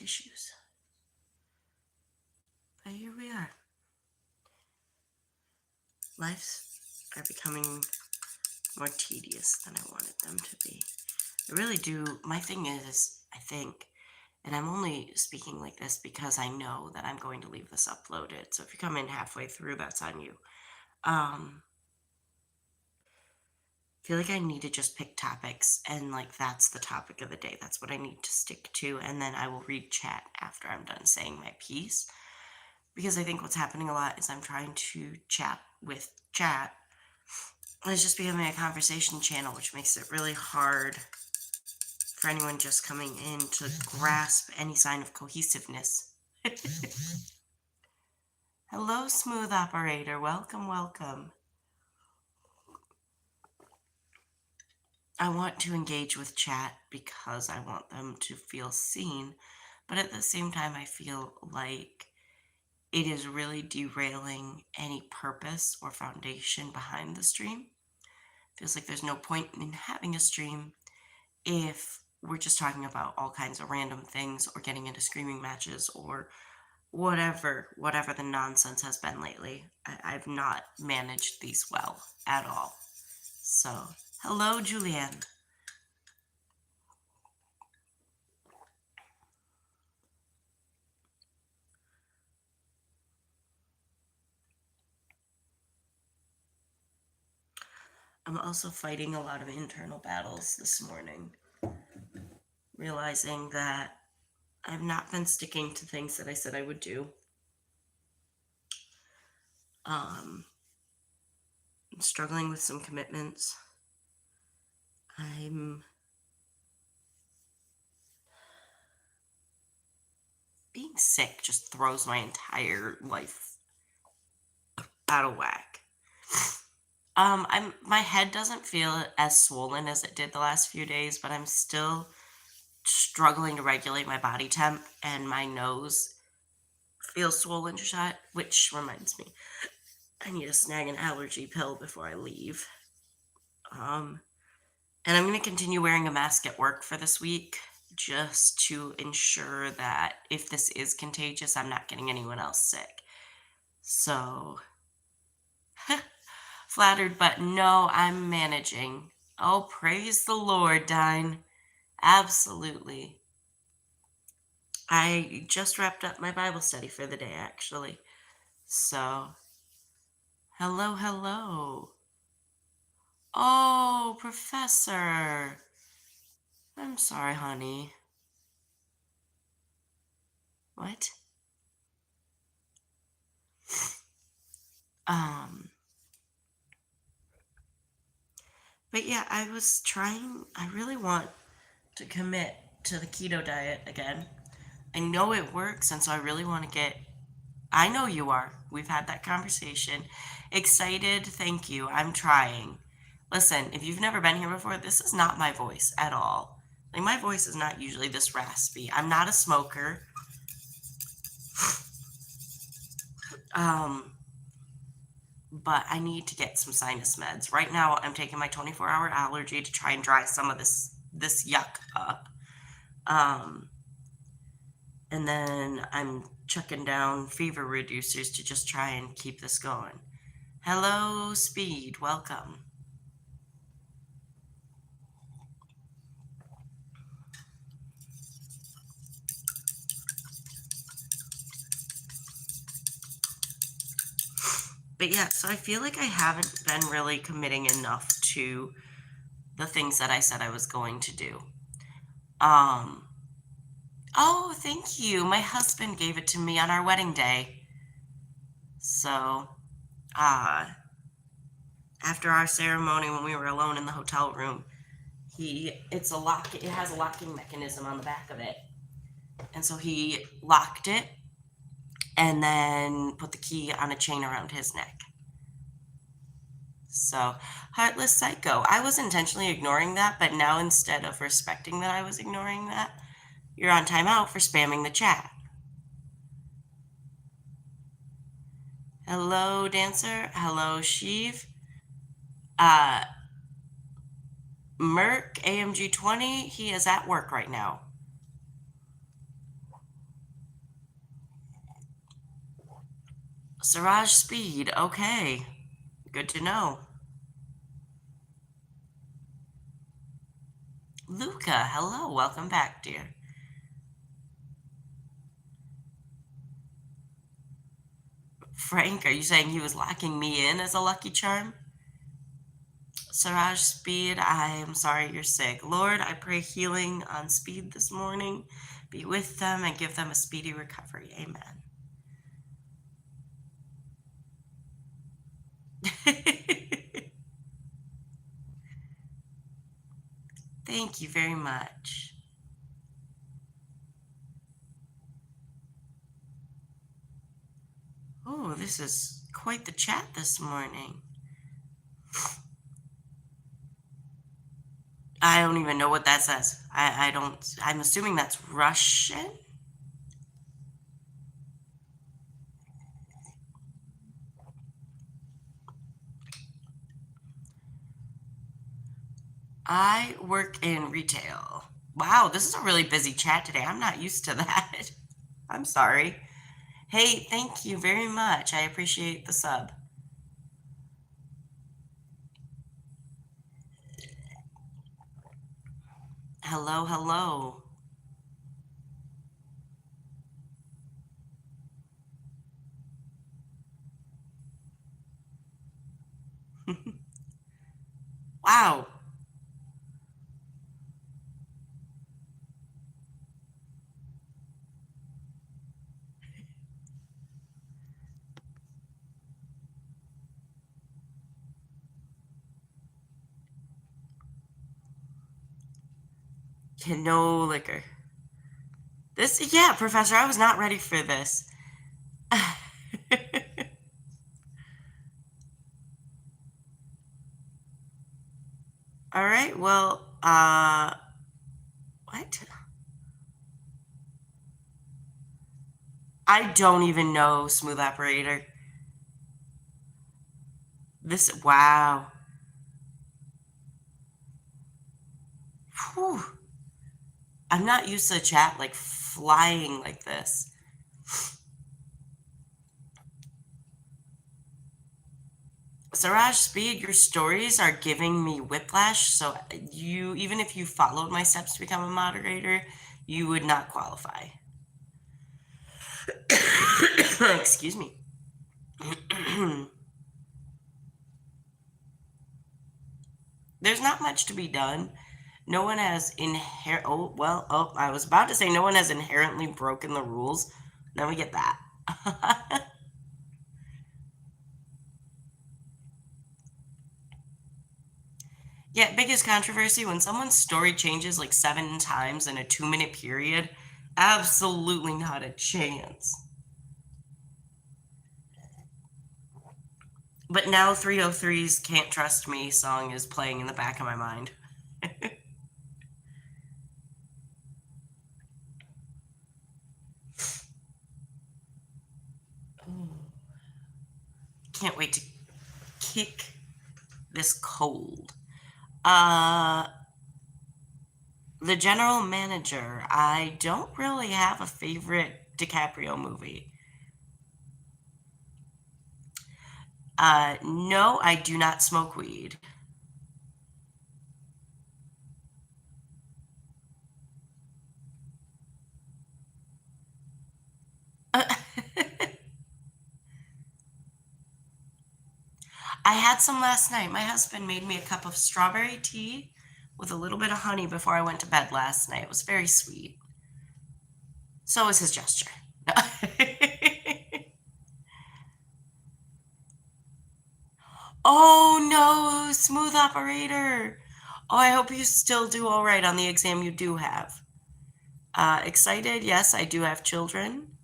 tissues. But here we are. Lives are becoming more tedious than I wanted them to be. I really do. My thing is, I think, and I'm only speaking like this because I know that I'm going to leave this uploaded. So if you come in halfway through, that's on you. I feel like I need to just pick topics and like that's the topic of the day. That's what I need to stick to. And then I will read chat after I'm done saying my piece. Because I think what's happening a lot is I'm trying to chat with chat. And it's just becoming a conversation channel, which makes it really hard for anyone just coming in to grasp any sign of cohesiveness. Hello, smooth operator. Welcome, welcome. I want to engage with chat because I want them to feel seen, but at the same time, I feel like it is really derailing any purpose or foundation behind the stream. Feels like there's no point in having a stream if we're just talking about all kinds of random things or getting into screaming matches or whatever the nonsense has been lately. I've not managed these well at all. So, hello, Julianne. I'm also fighting a lot of internal battles this morning, realizing that I've not been sticking to things that I said I would do. I'm struggling with some commitments. Being sick just throws my entire life out of whack. My head doesn't feel as swollen as it did the last few days, but I'm still struggling to regulate my body temp, and my nose feels swollen shut, which reminds me, I need to snag an allergy pill before I leave. And I'm going to continue wearing a mask at work for this week, just to ensure that if this is contagious, I'm not getting anyone else sick. So, flattered, but no, I'm managing. Oh, praise the Lord, Dine. Absolutely. I just wrapped up my Bible study for the day, actually. So, hello, hello. Oh, Professor. I'm sorry, honey. What? But yeah, I really want to commit to the keto diet again. I know it works, and so I really want to I know you are. We've had that conversation. Excited, thank you. I'm trying. Listen, if you've never been here before, this is not my voice at all. Like, my voice is not usually this raspy. I'm not a smoker. But I need to get some sinus meds. Right now, I'm taking my 24-hour allergy to try and dry some of this yuck up. And then I'm chucking down fever reducers to just try and keep this going. Hello, Speed. Welcome. But yeah, so I feel like I haven't been really committing enough to the things that I said I was going to do. Oh, thank you. My husband gave it to me on our wedding day. So, after our ceremony when we were alone in the hotel room, it has a locking mechanism on the back of it. And so he locked it and then put the key on a chain around his neck. So, heartless psycho. I was intentionally ignoring that, but now instead of respecting that I was ignoring that, you're on timeout for spamming the chat. Hello, Dancer. Hello, Sheev. Merc, AMG 20, he is at work right now. Siraj Speed. Okay. Good to know. Luca, hello. Welcome back, dear. Frank, are you saying he was locking me in as a lucky charm? Siraj Speed, I am sorry you're sick. Lord, I pray healing on Speed this morning. Be with them and give them a speedy recovery. Amen. Thank you very much. Oh, this is quite the chat this morning. I don't even know what that says. I don't, I'm assuming that's Russian? I work in retail. Wow, this is a really busy chat today. I'm not used to that. I'm sorry. Hey, thank you very much. I appreciate the sub. Hello, hello. Wow. No liquor. This, yeah, Professor, I was not ready for this. All right, well, what? I don't even know, Smooth Operator. This, wow. Whew. I'm not used to the chat like flying like this. Siraj Speed, your stories are giving me whiplash. So you, even if you followed my steps to become a moderator, you would not qualify. Excuse me. There's not much to be done. No one has I was about to say no one has inherently broken the rules. Now we get that. Yeah, biggest controversy when someone's story changes like 7 times in a 2-minute period. Absolutely not a chance. But now 303's Can't Trust Me song is playing in the back of my mind. Can't wait to kick this cold. The General Manager. I don't really have a favorite DiCaprio movie. No, I do not smoke weed. I had some last night. My husband made me a cup of strawberry tea with a little bit of honey before I went to bed last night. It was very sweet. So was his gesture. Oh no, Smooth Operator. Oh, I hope you still do all right on the exam you do have. Excited? Yes, I do have children.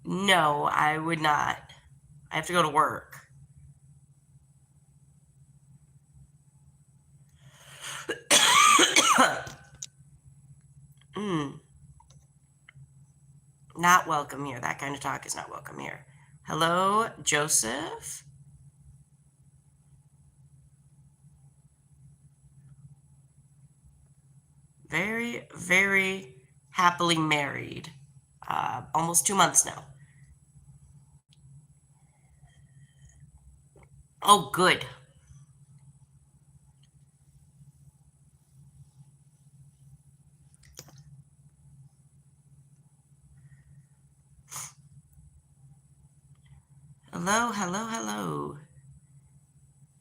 No, I would not. I have to go to work. Not welcome here. That kind of talk is not welcome here. Hello, Joseph? Very, very happily married. Almost 2 months now. Oh, good. Hello, hello, hello.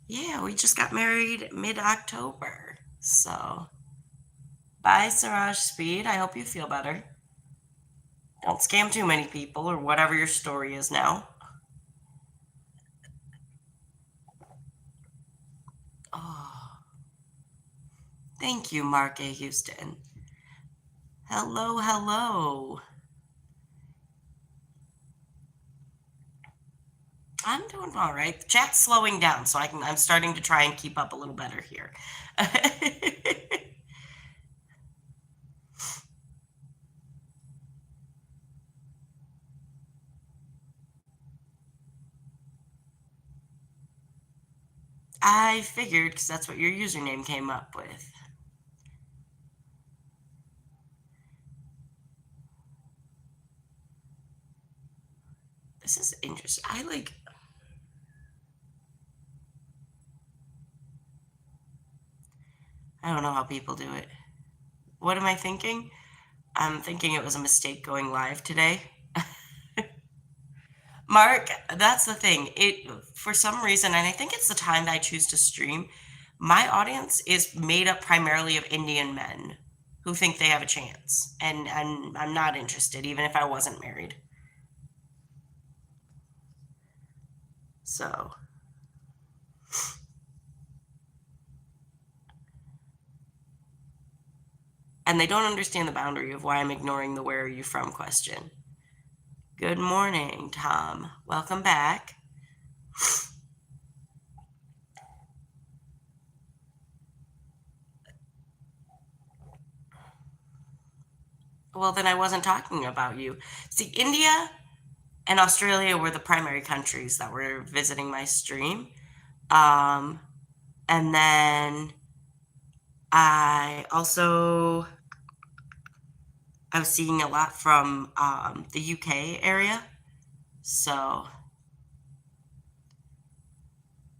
Yeah, we just got married mid-October. So, bye, Siraj Speed. I hope you feel better. Don't scam too many people or whatever your story is now. Oh, thank you, Mark A. Houston. Hello, hello. I'm doing all right. The chat's slowing down, so I'm starting to try and keep up a little better here. I figured because that's what your username came up with. This is interesting. I don't know how people do it. What am I thinking? I'm thinking it was a mistake going live today. Mark, that's the thing. It for some reason, and I think it's the time that I choose to stream, my audience is made up primarily of Indian men who think they have a chance. And I'm not interested, even if I wasn't married. So and they don't understand the boundary of why I'm ignoring the where are you from question. Good morning, Tom. Welcome back. Well, then I wasn't talking about you. See, India and Australia were the primary countries that were visiting my stream. Um, and then I was seeing a lot from the UK area. So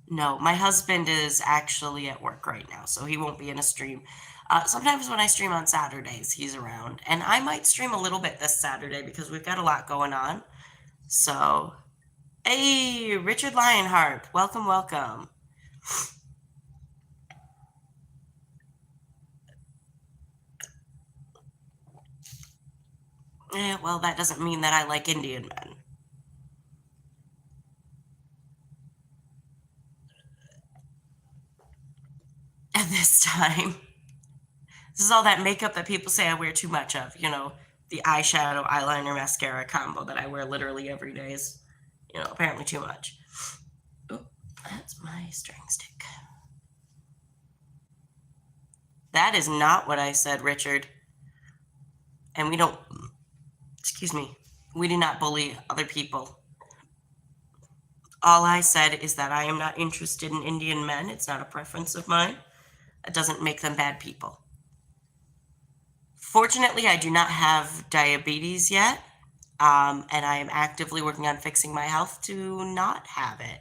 no, my husband is actually at work right now, so he won't be in a stream. Sometimes when I stream on Saturdays, he's around, and I might stream a little bit this Saturday because we've got a lot going on. So, hey, Richard Lionheart, welcome, welcome. Well, that doesn't mean that I like Indian men. At this time, this is all that makeup that people say I wear too much of. The eyeshadow, eyeliner, mascara combo that I wear literally every day is, apparently too much. Oh, that's my string stick. That is not what I said, Richard. And excuse me, we do not bully other people. All I said is that I am not interested in Indian men. It's not a preference of mine. It doesn't make them bad people. Fortunately, I do not have diabetes yet, and I am actively working on fixing my health to not have it.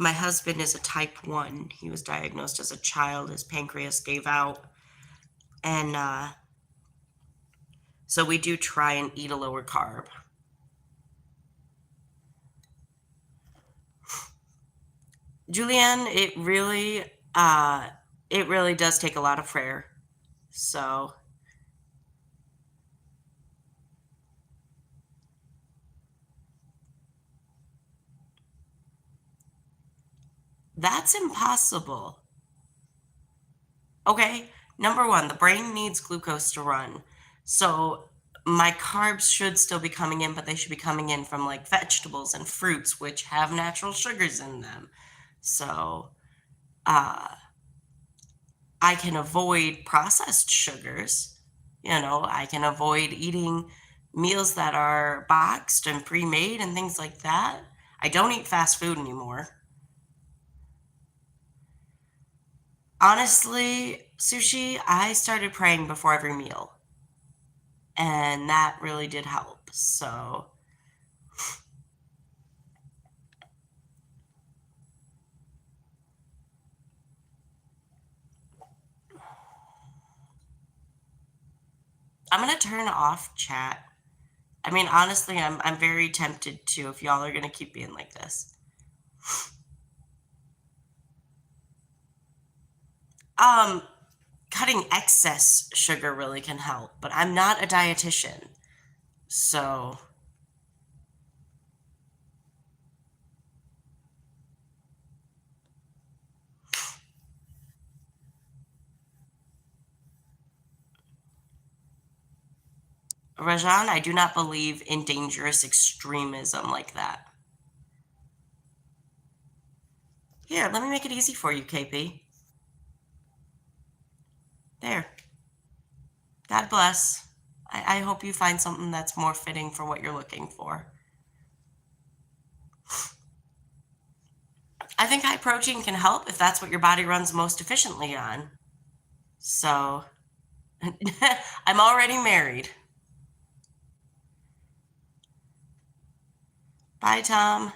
My husband is a type 1. He was diagnosed as a child. His pancreas gave out. And so we do try and eat a lower carb. Julianne, it really does take a lot of prayer. So that's impossible. Okay, number one, the brain needs glucose to run. So my carbs should still be coming in, but they should be coming in from like vegetables and fruits, which have natural sugars in them. So I can avoid processed sugars. I can avoid eating meals that are boxed and pre-made and things like that. I don't eat fast food anymore. Honestly, sushi, I started praying before every meal, and that really did help. So, I'm gonna turn off chat. I mean, honestly, I'm very tempted to if y'all are gonna keep being like this. Um, Cutting excess sugar really can help, but I'm not a dietitian. So, Rajan, I do not believe in dangerous extremism like that. Here, let me make it easy for you, KP. There. God bless. I hope you find something that's more fitting for what you're looking for. I think high protein can help if that's what your body runs most efficiently on. So, I'm already married. Bye, Tom.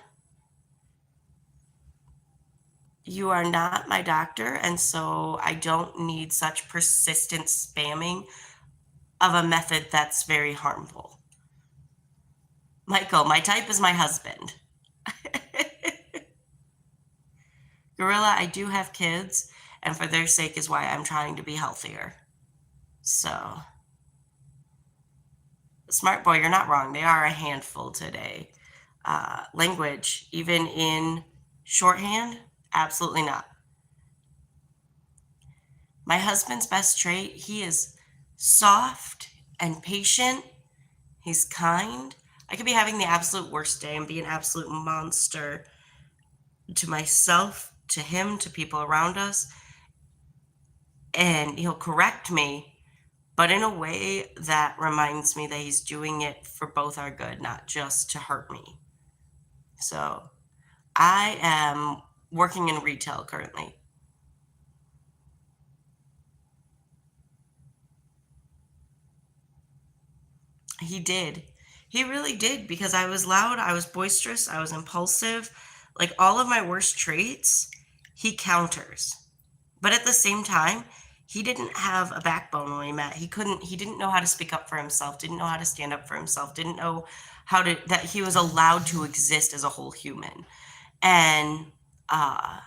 You are not my doctor, and so I don't need such persistent spamming of a method that's very harmful. Michael, my type is my husband. Gorilla, I do have kids, and for their sake is why I'm trying to be healthier. So, smart boy, you're not wrong. They are a handful today. Language, even in shorthand, absolutely not. My husband's best trait, he is soft and patient. He's kind. I could be having the absolute worst day and be an absolute monster to myself, to him, to people around us, and he'll correct me, but in a way that reminds me that he's doing it for both our good, not just to hurt me. So I am working in retail currently. He did. He really did because I was loud, I was boisterous, I was impulsive. Like all of my worst traits, he counters. But at the same time, he didn't have a backbone when we met. He didn't know how to speak up for himself, didn't know how to stand up for himself, didn't know how to, that he was allowed to exist as a whole human. And I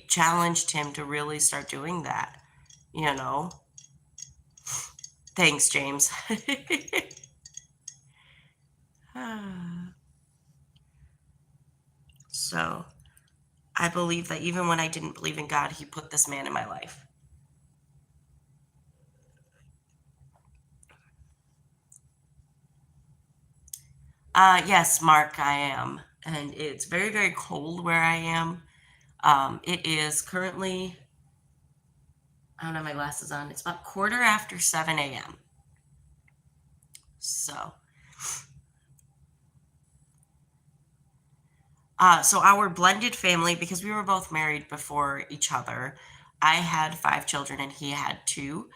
challenged him to really start doing that, you know? Thanks, James. So I believe that even when I didn't believe in God, he put this man in my life. Yes, Mark, I am. And it's very, very cold where I am. It is currently, I don't have my glasses on, it's about 7:15 a.m. So, so our blended family, because we were both married before each other, I had 5 children and he had 2.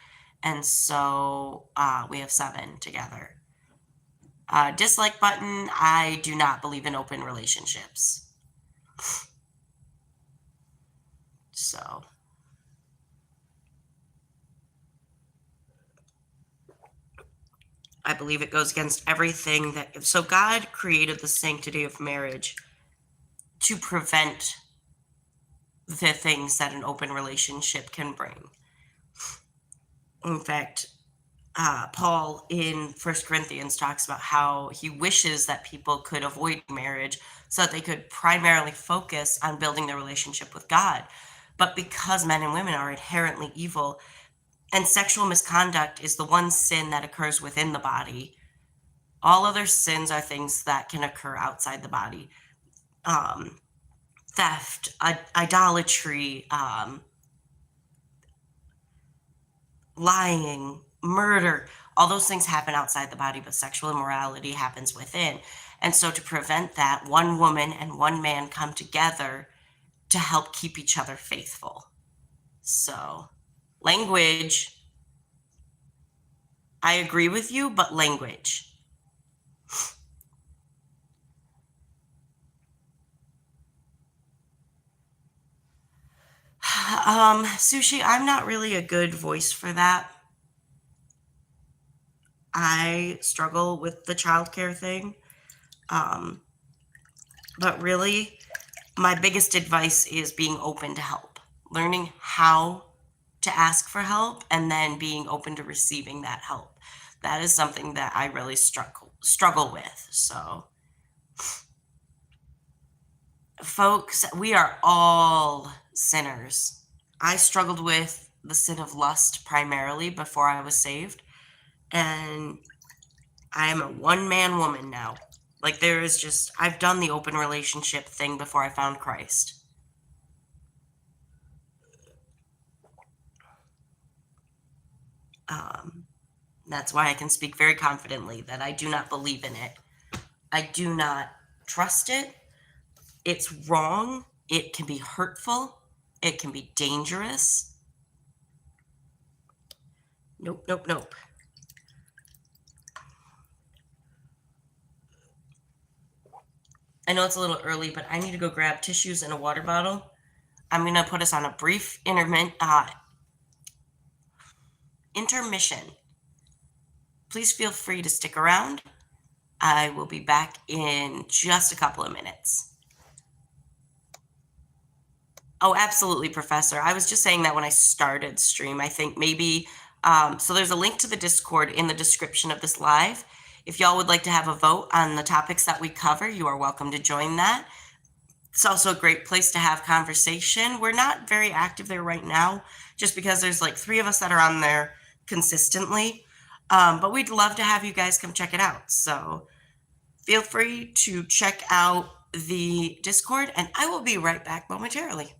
And so we have 7 together. Dislike button, I do not believe in open relationships. So, I believe it goes against everything that. So, God created the sanctity of marriage to prevent the things that an open relationship can bring. In fact, Paul in First Corinthians talks about how he wishes that people could avoid marriage so that they could primarily focus on building their relationship with God. But because men and women are inherently evil, and sexual misconduct is the one sin that occurs within the body, all other sins are things that can occur outside the body. Theft, idolatry, lying, murder, all those things happen outside the body, but sexual immorality happens within. And so, to prevent that, one woman and one man come together to help keep each other faithful. So, language, I agree with you, but language. Sushi, I'm not really a good voice for that. I struggle with the childcare thing. Um, but really, my biggest advice is being open to help, learning how to ask for help, and then being open to receiving that help. That is something that I really struggle with. So, folks, we are all sinners. I struggled with the sin of lust primarily before I was saved, and I am a one man woman now. Like, there is just, I've done the open relationship thing before I found Christ. Um, that's why I can speak very confidently that I do not believe in it. I do not trust it. It's wrong. It can be hurtful. It can be dangerous. Nope, nope, nope. I know it's a little early, but I need to go grab tissues and a water bottle. I'm going to put us on a brief intermission. Please feel free to stick around. I will be back in just a couple of minutes. Oh, absolutely, Professor. I was just saying that when I started stream. I think maybe, so there's a link to the Discord in the description of this live. If y'all would like to have a vote on the topics that we cover, you are welcome to join that. It's also a great place to have conversation. We're not very active there right now, just because there's like 3 of us that are on there consistently. But we'd love to have you guys come check it out. So feel free to check out the Discord, and I will be right back momentarily.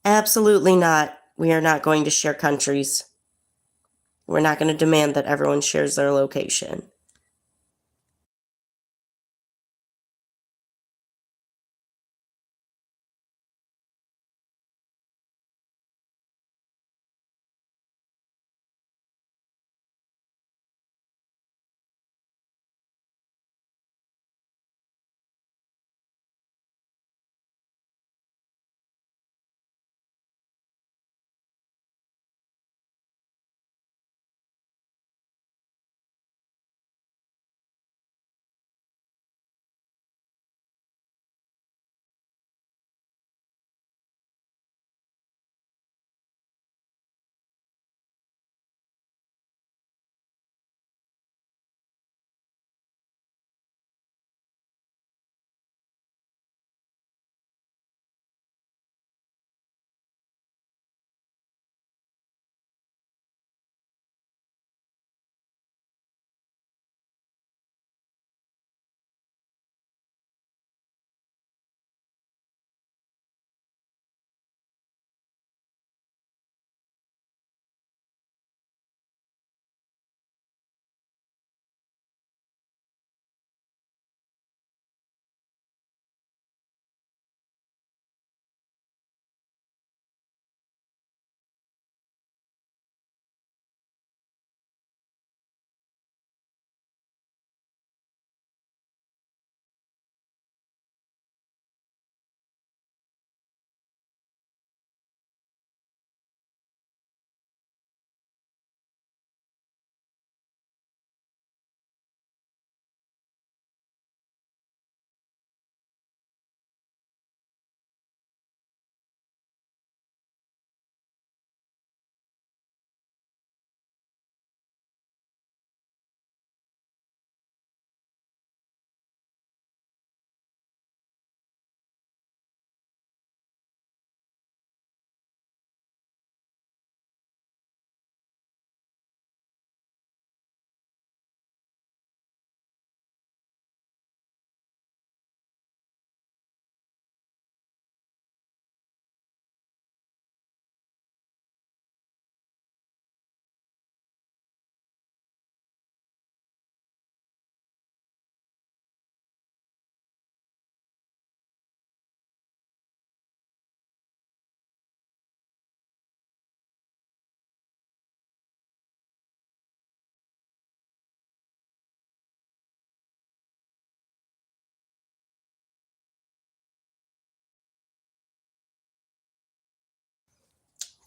Absolutely not. We are not going to share countries. We're not going to demand that everyone shares their location.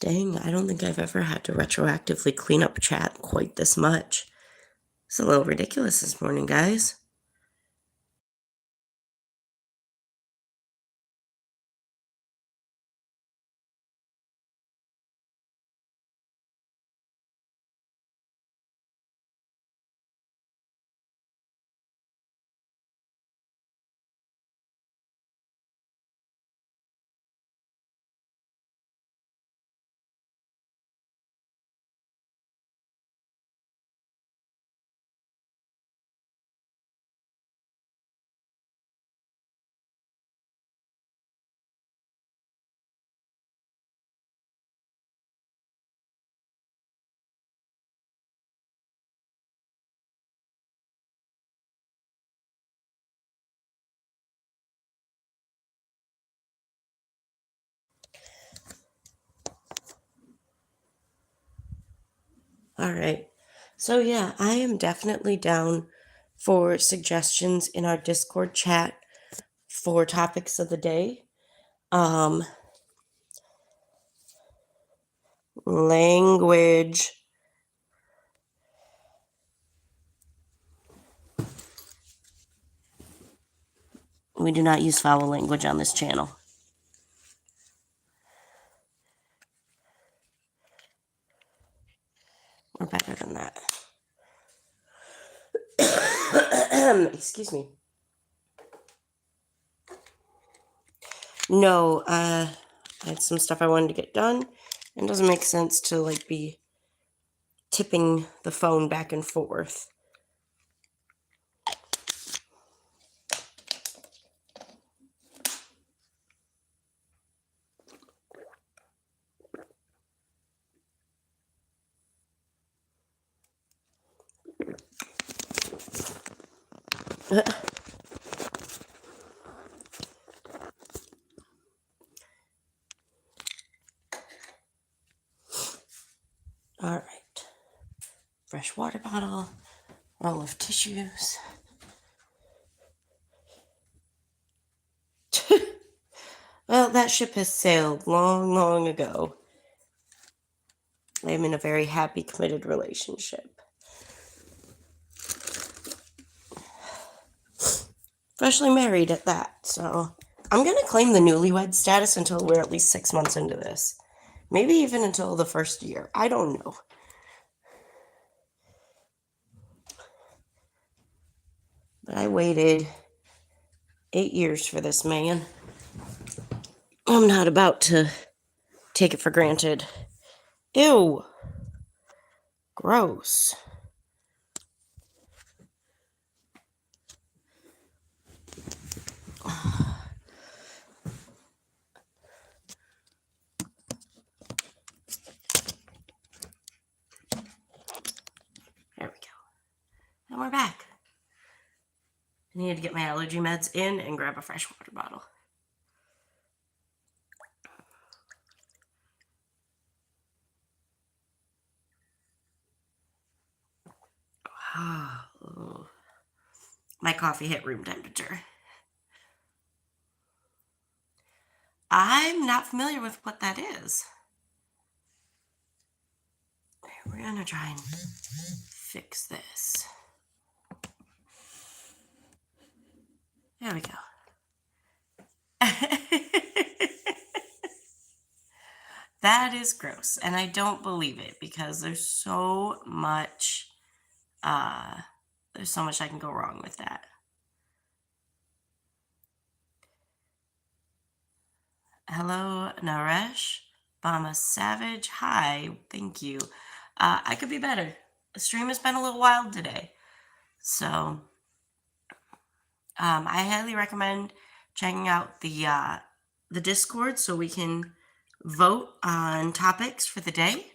Dang, I don't think I've ever had to retroactively clean up chat quite this much. It's a little ridiculous this morning, guys. All right. So, yeah, I am definitely down for suggestions in our Discord chat for topics of the day. Um, Language. We do not use foul language on this channel. We're better than that. Excuse me. No, I had some stuff I wanted to get done. It doesn't make sense to like be tipping the phone back and forth. All right. Fresh water bottle, roll of tissues. Well, that ship has sailed long, long ago. I am in a very happy, committed relationship. Freshly married at that, so I'm going to claim the newlywed status until we're at least 6 months into this. Maybe even until the first year. I don't know. But I waited 8 years for this man. I'm not about to take it for granted. Ew. Gross. There we go. And we're back. I needed to get my allergy meds in and grab a fresh water bottle. My coffee hit room temperature. I'm not familiar with what that is. We're gonna try and fix this. There we go. That is gross, and I don't believe it because there's so much I can go wrong with that. Hello, Naresh. Bama Savage. Hi, thank you. I could be better. The stream has been a little wild today. So I highly recommend checking out the Discord so we can vote on topics for the day.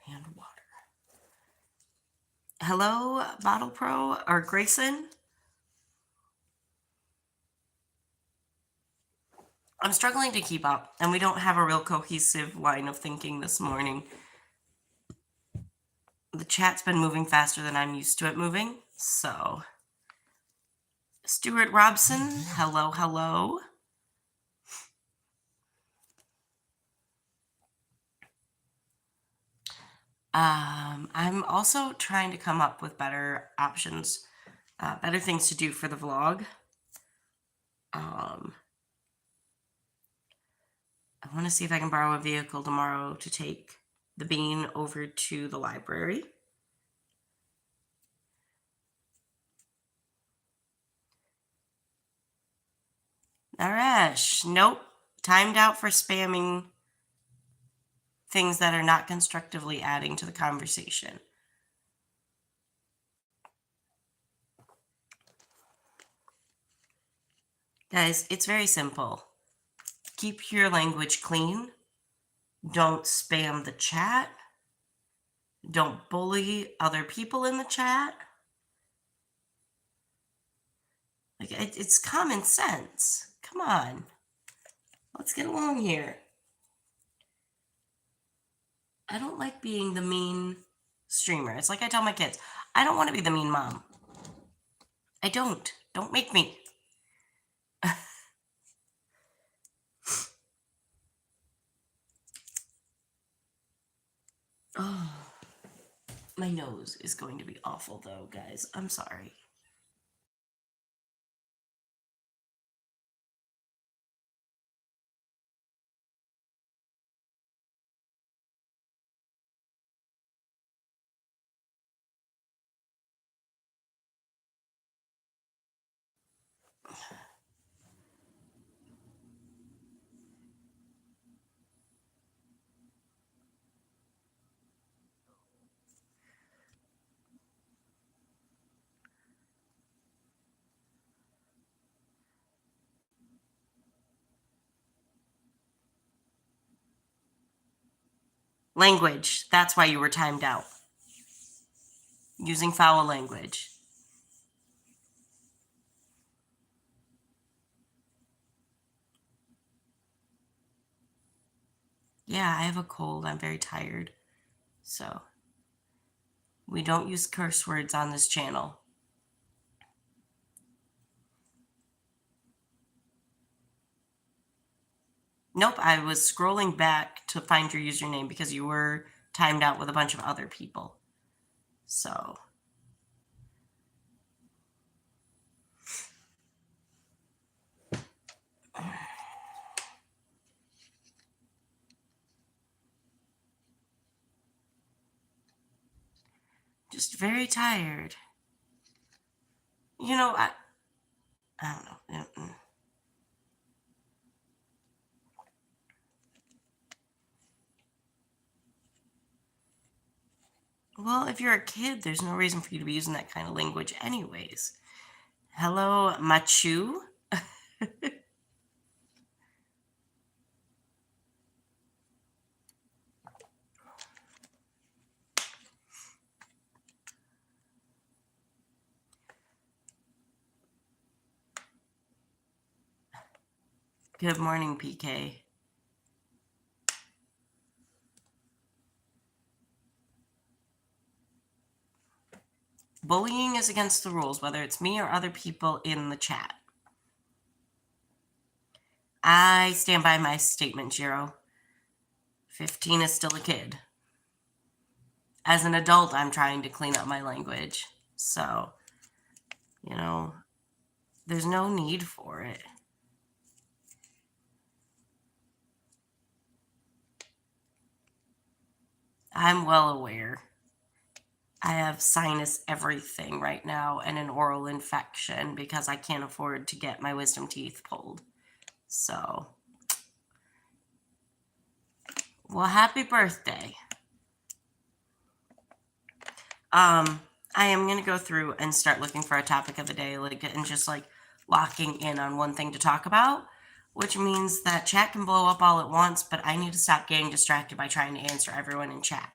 And water. Hello, Bottle Pro or Grayson. I'm struggling to keep up, and we don't have a real cohesive line of thinking this morning. The chat's been moving faster than I'm used to it moving, So, Stuart Robson, hello, hello. I'm also trying to come up with better options, better things to do for the vlog. I want to see if I can borrow a vehicle tomorrow to take the bean over to the library. Naresh, nope. Timed out for spamming things that are not constructively adding to the conversation. Guys, it's very simple. Keep your language clean. Don't spam the chat. Don't bully other people in the chat. Like, it's common sense. Come on. Let's get along here. I don't like being the mean streamer. It's like I tell my kids, I don't want to be the mean mom. I don't. Don't make me. Oh, my nose is going to be awful though, guys. I'm sorry. Language. That's why you were timed out. Using foul language. Yeah, I have a cold. I'm very tired. So, we don't use curse words on this channel. Nope, I was scrolling back to find your username because you were timed out with a bunch of other people. So, just very tired. You know, I don't know. Well, if you're a kid, there's no reason for you to be using that kind of language anyways. Hello, Machu. Good morning, PK. Bullying is against the rules, whether it's me or other people in the chat. I stand by my statement, Jiro. 15 is still a kid. As an adult, I'm trying to clean up my language. So, you know, there's no need for it. I'm well aware. I have sinus everything right now and an oral infection because I can't afford to get my wisdom teeth pulled. So, well, happy birthday. I am going to go through and start looking for a topic of the day, and just locking in on one thing to talk about, which means that chat can blow up all at once, but I need to stop getting distracted by trying to answer everyone in chat.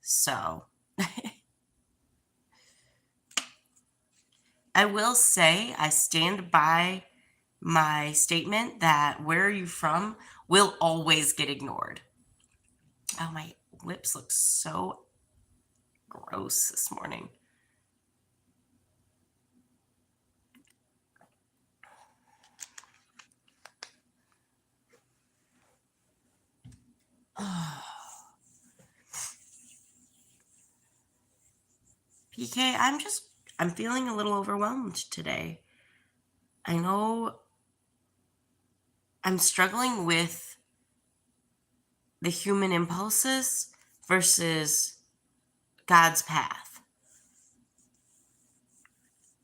So, I will say I stand by my statement that where are you from will always get ignored. Oh, my lips look so gross this morning. PK, I'm feeling a little overwhelmed today. I know I'm struggling with the human impulses versus God's path.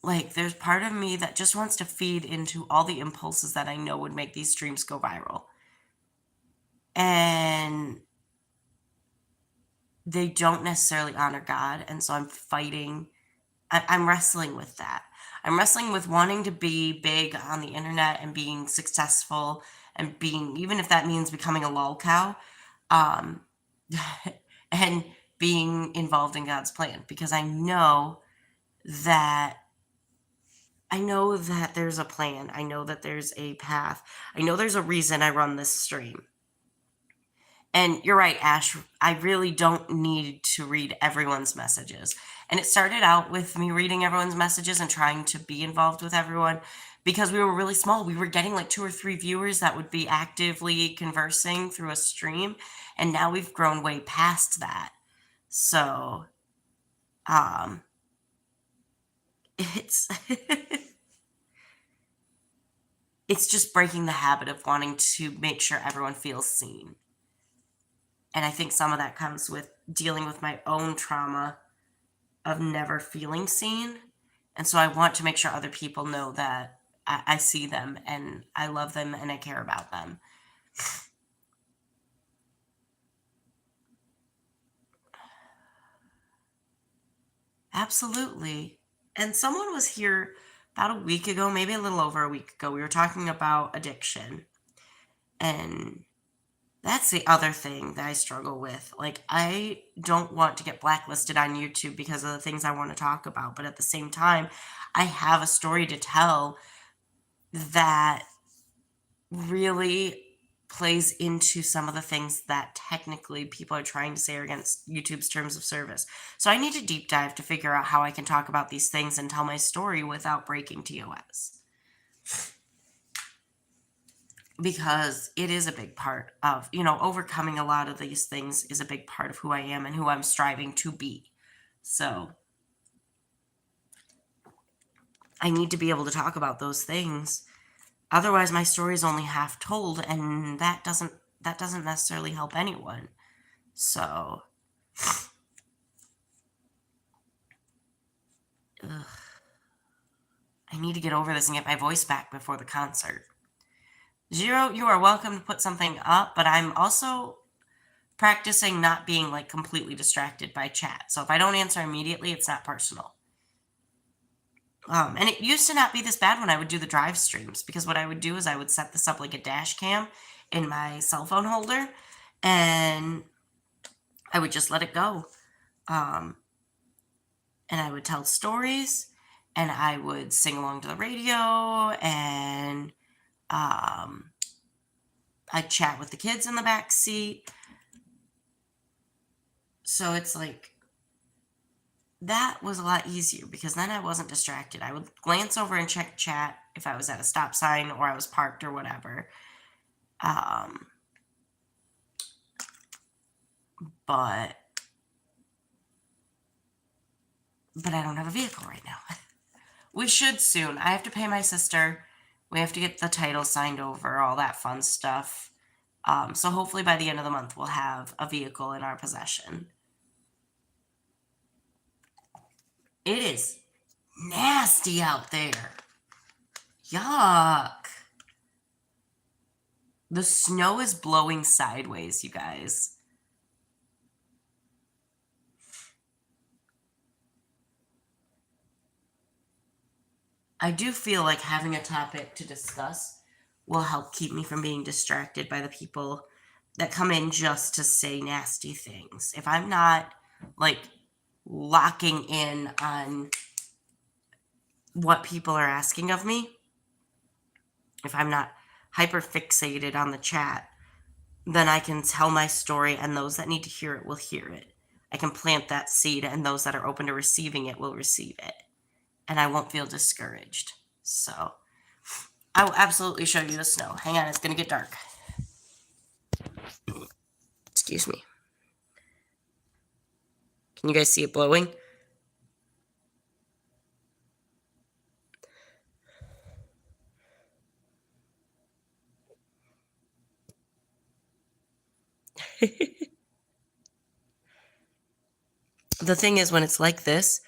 Like, there's part of me that just wants to feed into all the impulses that I know would make these streams go viral. And they don't necessarily honor God. And so I'm fighting. I'm wrestling with that. I'm wrestling with wanting to be big on the internet and being successful and being, even if that means becoming a lol cow, um, and being involved in God's plan, because that I know that there's a plan. I know that there's a path. I know there's a reason I run this stream. And you're right, Ash. I really don't need to read everyone's messages. And it started out with me reading everyone's messages and trying to be involved with everyone because we were really small. We were getting like 2 or 3 viewers that would be actively conversing through a stream. And now we've grown way past that. So, it's it's just breaking the habit of wanting to make sure everyone feels seen. And I think some of that comes with dealing with my own trauma of never feeling seen. And so I want to make sure other people know that I see them and I love them and I care about them. Absolutely. And someone was here about a week ago, maybe a little over a week ago. We were talking about addiction. And that's the other thing that I struggle with. Like, I don't want to get blacklisted on YouTube because of the things I want to talk about. But at the same time, I have a story to tell that really plays into some of the things that technically people are trying to say are against YouTube's terms of service. So I need to deep dive to figure out how I can talk about these things and tell my story without breaking TOS. Because it is a big part of, overcoming a lot of these things is a big part of who I am and who I'm striving to be. So I need to be able to talk about those things. Otherwise, my story is only half told, and that doesn't necessarily help anyone. So, ugh. I need to get over this and get my voice back before the concert. Zero, you are welcome to put something up, but I'm also practicing not being like completely distracted by chat. So if I don't answer immediately, it's not personal. And it used to not be this bad when I would do the drive streams, because what I would do is I would set this up like a dash cam in my cell phone holder and I would just let it go. And I would tell stories and I would sing along to the radio and I'd chat with the kids in the back seat. So it's like, that was a lot easier because then I wasn't distracted. I would glance over and check chat if I was at a stop sign or I was parked or whatever. But I don't have a vehicle right now. We should soon. I have to pay my sister. We have to get the title signed over, all that fun stuff. So hopefully by the end of the month, we'll have a vehicle in our possession. It is nasty out there. Yuck. The snow is blowing sideways, you guys. I do feel like having a topic to discuss will help keep me from being distracted by the people that come in just to say nasty things. If I'm not like locking in on what people are asking of me, if I'm not hyper fixated on the chat, then I can tell my story and those that need to hear it will hear it. I can plant that seed and those that are open to receiving it will receive it. And I won't feel discouraged. So I will absolutely show you the snow. Hang on, it's going to get dark. Excuse me. Can you guys see it blowing? The thing is, when it's like this,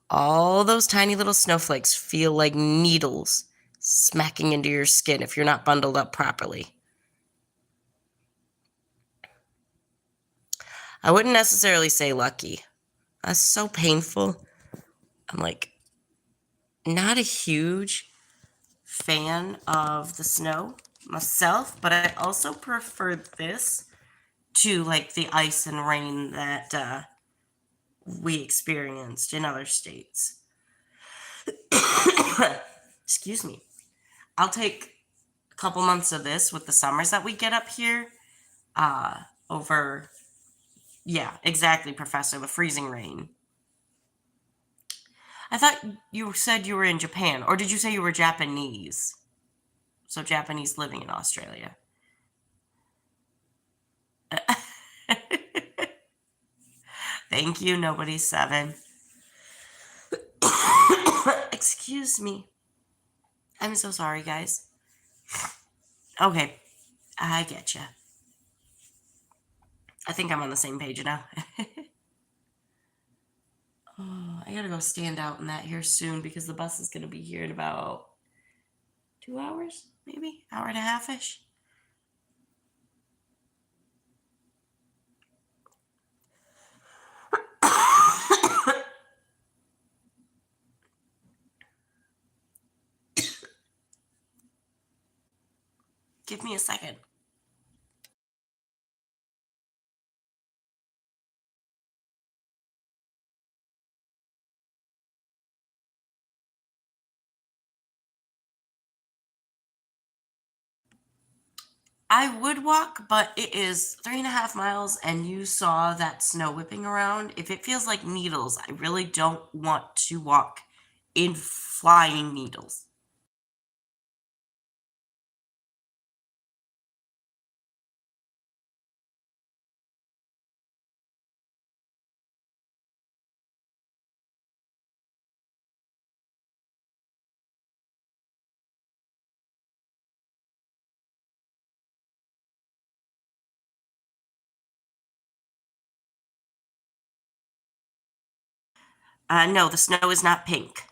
all those tiny little snowflakes feel like needles smacking into your skin if you're not bundled up properly. I wouldn't necessarily say lucky. That's so painful. I'm like not a huge fan of the snow myself, but I also prefer this to like the ice and rain that we experienced in other states. Excuse me. I'll take a couple months of this with the summers that we get up here over, yeah, exactly, Professor, the freezing rain. I thought you said you were in Japan, or did you say you were Japanese? So Japanese living in Australia. Thank you, nobody 7. Excuse me. I'm so sorry, guys. Okay, I get you. I think I'm on the same page now. Oh, I gotta go stand out in that here soon because the bus is gonna be here in about 2 hours, maybe hour and a half ish. Give me a second. I would walk, but it is 3.5 miles, and you saw that snow whipping around. If it feels like needles, I really don't want to walk in flying needles. No, the snow is not pink.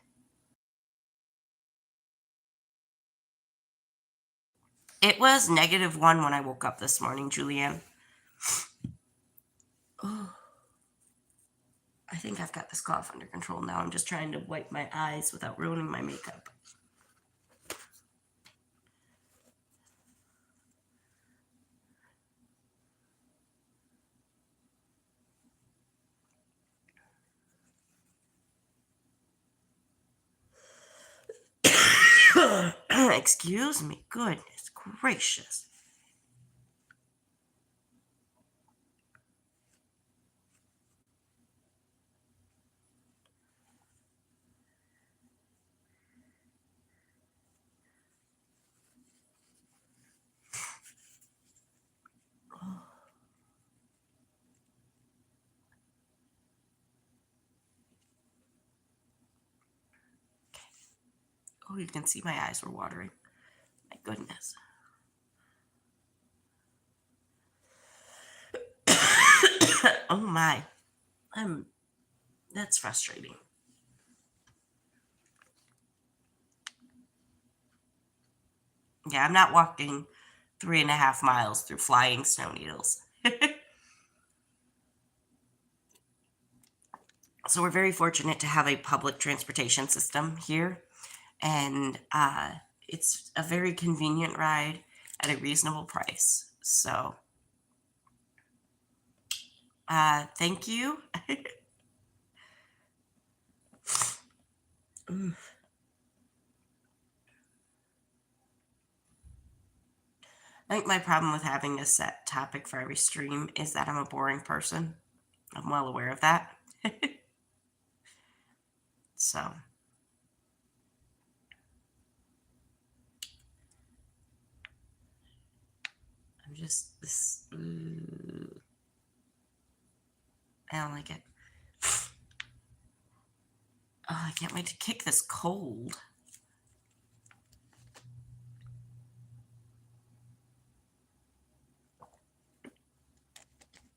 It was -1 when I woke up this morning, Julianne. Oh, I think I've got this cough under control now. I'm just trying to wipe my eyes without ruining my makeup. Excuse me. Goodness gracious. Oh, you can see my eyes were watering. My goodness. Oh my. That's frustrating. Yeah, I'm not walking 3.5 miles through flying snow needles. So we're very fortunate to have a public transportation system here, and it's a very convenient ride at a reasonable price. So, thank you. I think my problem with having a set topic for every stream is that I'm a boring person. I'm well aware of that. So, I'm just this. I don't like it. Oh, I can't wait to kick this cold.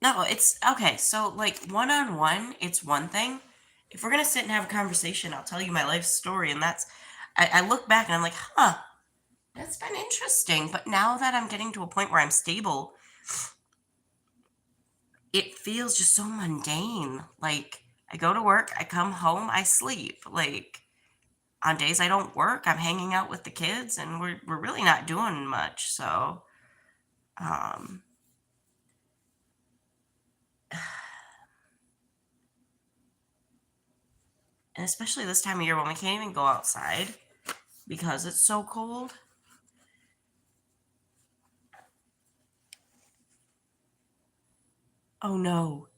No, it's okay. So, like, one on one, it's one thing. If we're gonna sit and have a conversation, I'll tell you my life story, and I look back and I'm like, huh, that's been interesting. But now that I'm getting to a point where I'm stable, it feels just so mundane. Like, I go to work, I come home, I sleep. Like, on days I don't work, I'm hanging out with the kids, and we're really not doing much. So, um, and especially this time of year when we can't even go outside because it's so cold. Oh no.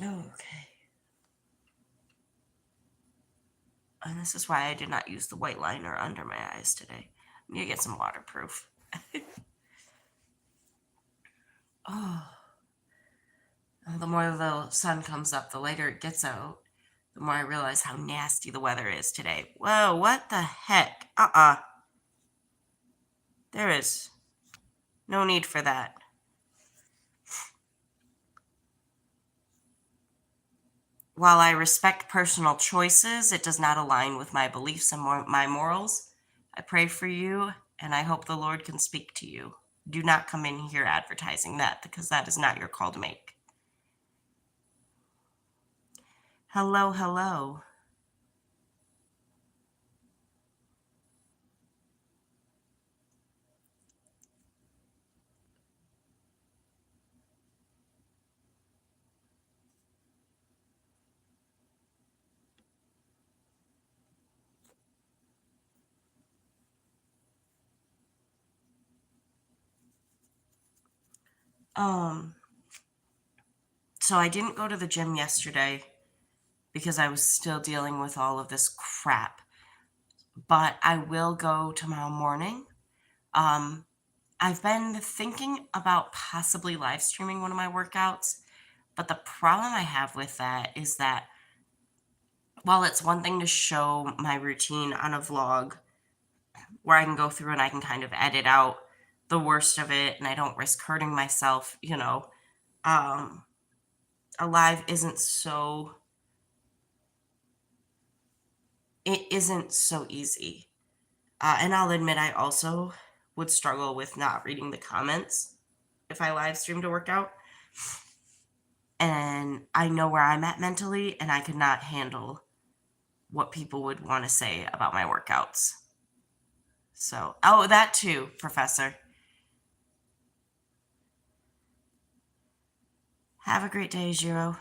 Oh, okay. And this is why I did not use the white liner under my eyes today. I need to get some waterproof. Oh, the more the sun comes up, the later it gets out, the more I realize how nasty the weather is today. Whoa, what the heck? There is no need for that. While I respect personal choices, it does not align with my beliefs and my morals. I pray for you, and I hope the Lord can speak to you. Do not come in here advertising that because that is not your call to make. Hello, hello. Um, so I didn't go to the gym yesterday because I was still dealing with all of this crap, but I will go tomorrow morning. Um, I've been thinking about possibly live streaming one of my workouts, but the problem I have with that is that while it's one thing to show my routine on a vlog where I can go through and I can kind of edit out the worst of it and I don't risk hurting myself, um, a live it isn't so easy. And I'll admit I also would struggle with not reading the comments if I live streamed a workout. And I know where I'm at mentally, and I could not handle what people would want to say about my workouts. So, oh, that too, Professor. Have a great day, Jiro.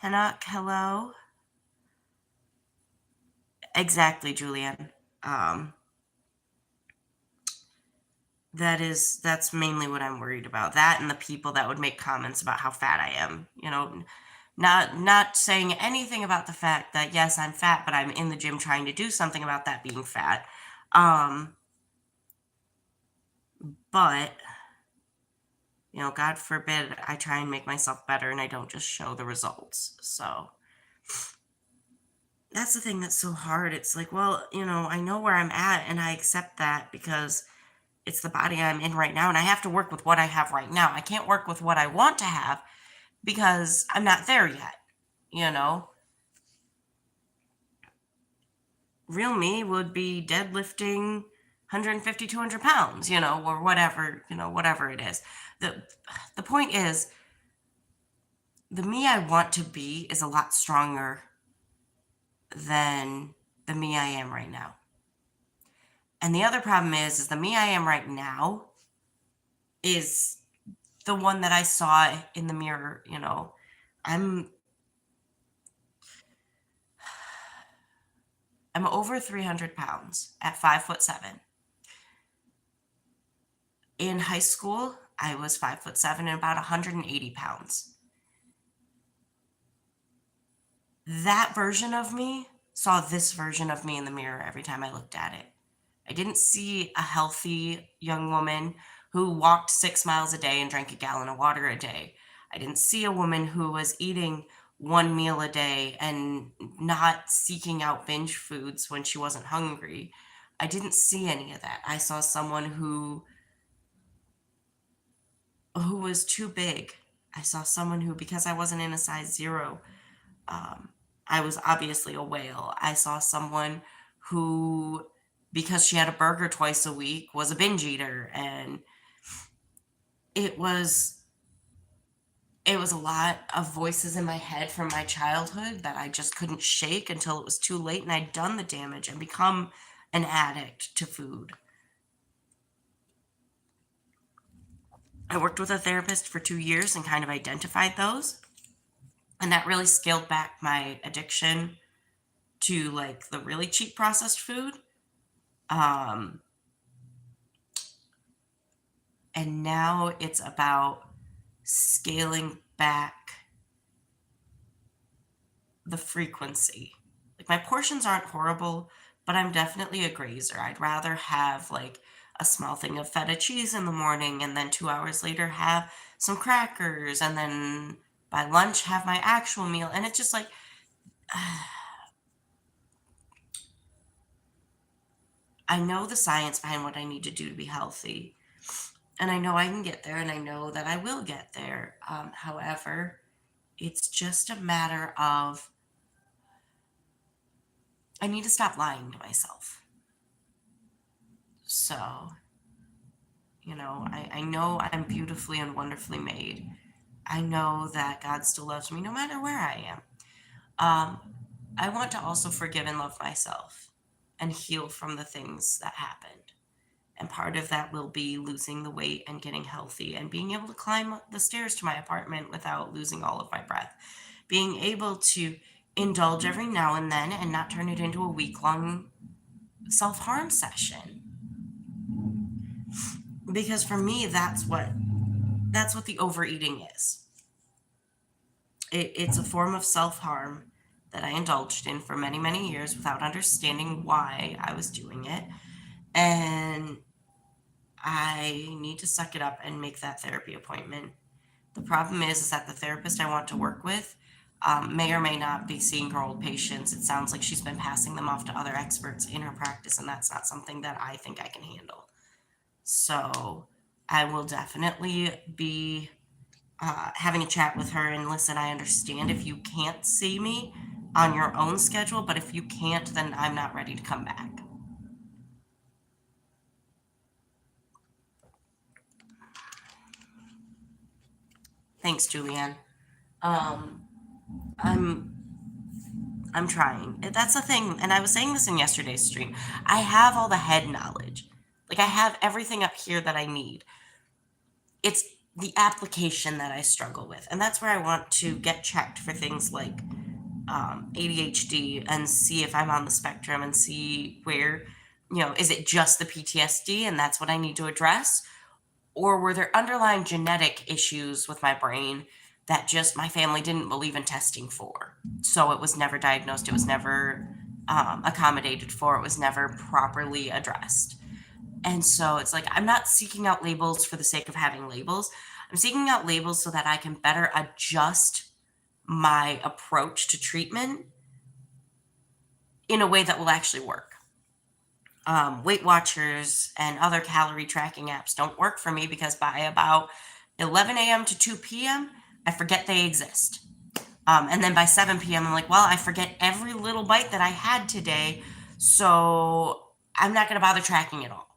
Hanak, hello. Exactly, Julian. Um, that's mainly what I'm worried about. That and the people that would make comments about how fat I am. Not saying anything about the fact that yes, I'm fat, but I'm in the gym trying to do something about that being fat. Um, but God forbid I try and make myself better and I don't just show the results. So that's the thing that's so hard. It's like, well, I know where I'm at and I accept that because it's the body I'm in right now and I have to work with what I have right now. I can't work with what I want to have because I'm not there yet, you know? Real me would be deadlifting 150, 200 pounds, or whatever it is. The point is, the me I want to be is a lot stronger than the me I am right now. And the other problem is the me I am right now is the one that I saw in the mirror, I'm over 300 pounds at 5'7". In high school, I was 5'7" and about 180 pounds. That version of me saw this version of me in the mirror every time I looked at it. I didn't see a healthy young woman who walked 6 miles a day and drank a gallon of water a day. I didn't see a woman who was eating one meal a day and not seeking out binge foods when she wasn't hungry. I didn't see any of that. I saw someone who was too big. I saw someone who, because I wasn't in a size zero, um, I was obviously a whale. I saw someone who, because she had a burger twice a week, was a binge eater, and it was it was a lot of voices in my head from my childhood that I just couldn't shake until it was too late and I'd done the damage and become an addict to food. I worked with a therapist for 2 years and kind of identified those. And that really scaled back my addiction to like the really cheap processed food. Um, and now it's about scaling back the frequency. Like my portions aren't horrible, but I'm definitely a grazer. I'd rather have like a small thing of feta cheese in the morning and then 2 hours later have some crackers and then by lunch have my actual meal. And it's just like, I know the science behind what I need to do to be healthy. And I know I can get there and I know that I will get there. However, it's just a matter of I need to stop lying to myself. So, I know I'm beautifully and wonderfully made. I know that God still loves me no matter where I am. Um, I want to also forgive and love myself and heal from the things that happened. And part of that will be losing the weight and getting healthy and being able to climb the stairs to my apartment without losing all of my breath. Being able to indulge every now and then and not turn it into a week-long self-harm session. Because for me, that's what the overeating is. It's a form of self-harm that I indulged in for many, many years without understanding why I was doing it. And I need to suck it up and make that therapy appointment. The problem is that the therapist I want to work with may or may not be seeing her old patients. It sounds like she's been passing them off to other experts in her practice, and that's not something that I think I can handle. So I will definitely be having a chat with her. And listen, I understand if you can't see me on your own schedule, but if you can't, then I'm not ready to come back. Thanks, Julianne. Um, I'm I'm trying. That's the thing, and I was saying this in yesterday's stream. I have all the head knowledge. Like I have everything up here that I need. It's the application that I struggle with, and that's where I want to get checked for things like ADHD and see if I'm on the spectrum and see where, is it just the PTSD and that's what I need to address? Or were there underlying genetic issues with my brain that just my family didn't believe in testing for? So it was never diagnosed, it was never accommodated for, it was never properly addressed. And so it's like I'm not seeking out labels for the sake of having labels. I'm seeking out labels so that I can better adjust my approach to treatment in a way that will actually work. Weight Watchers and other calorie tracking apps don't work for me because by about 11 a.m. to 2 p.m., I forget they exist. And then by 7 p.m., I'm like, well, I forget every little bite that I had today, so I'm not going to bother tracking it all.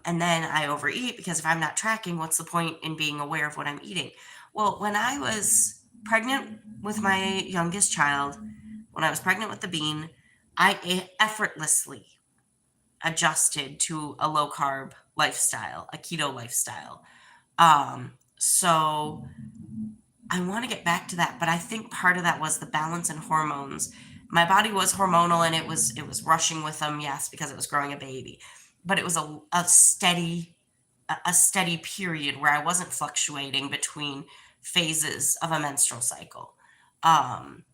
And then I overeat because if I'm not tracking, what's the point in being aware of what I'm eating? Well, when I was pregnant with my youngest child, when I was pregnant with the bean, I effortlessly adjusted to a low carb lifestyle, a keto lifestyle. So I want to get back to that, but I think part of that was the balance in hormones. My body was hormonal and it was rushing with them, yes, because it was growing a baby, but it was a steady a steady period where I wasn't fluctuating between phases of a menstrual cycle. Um,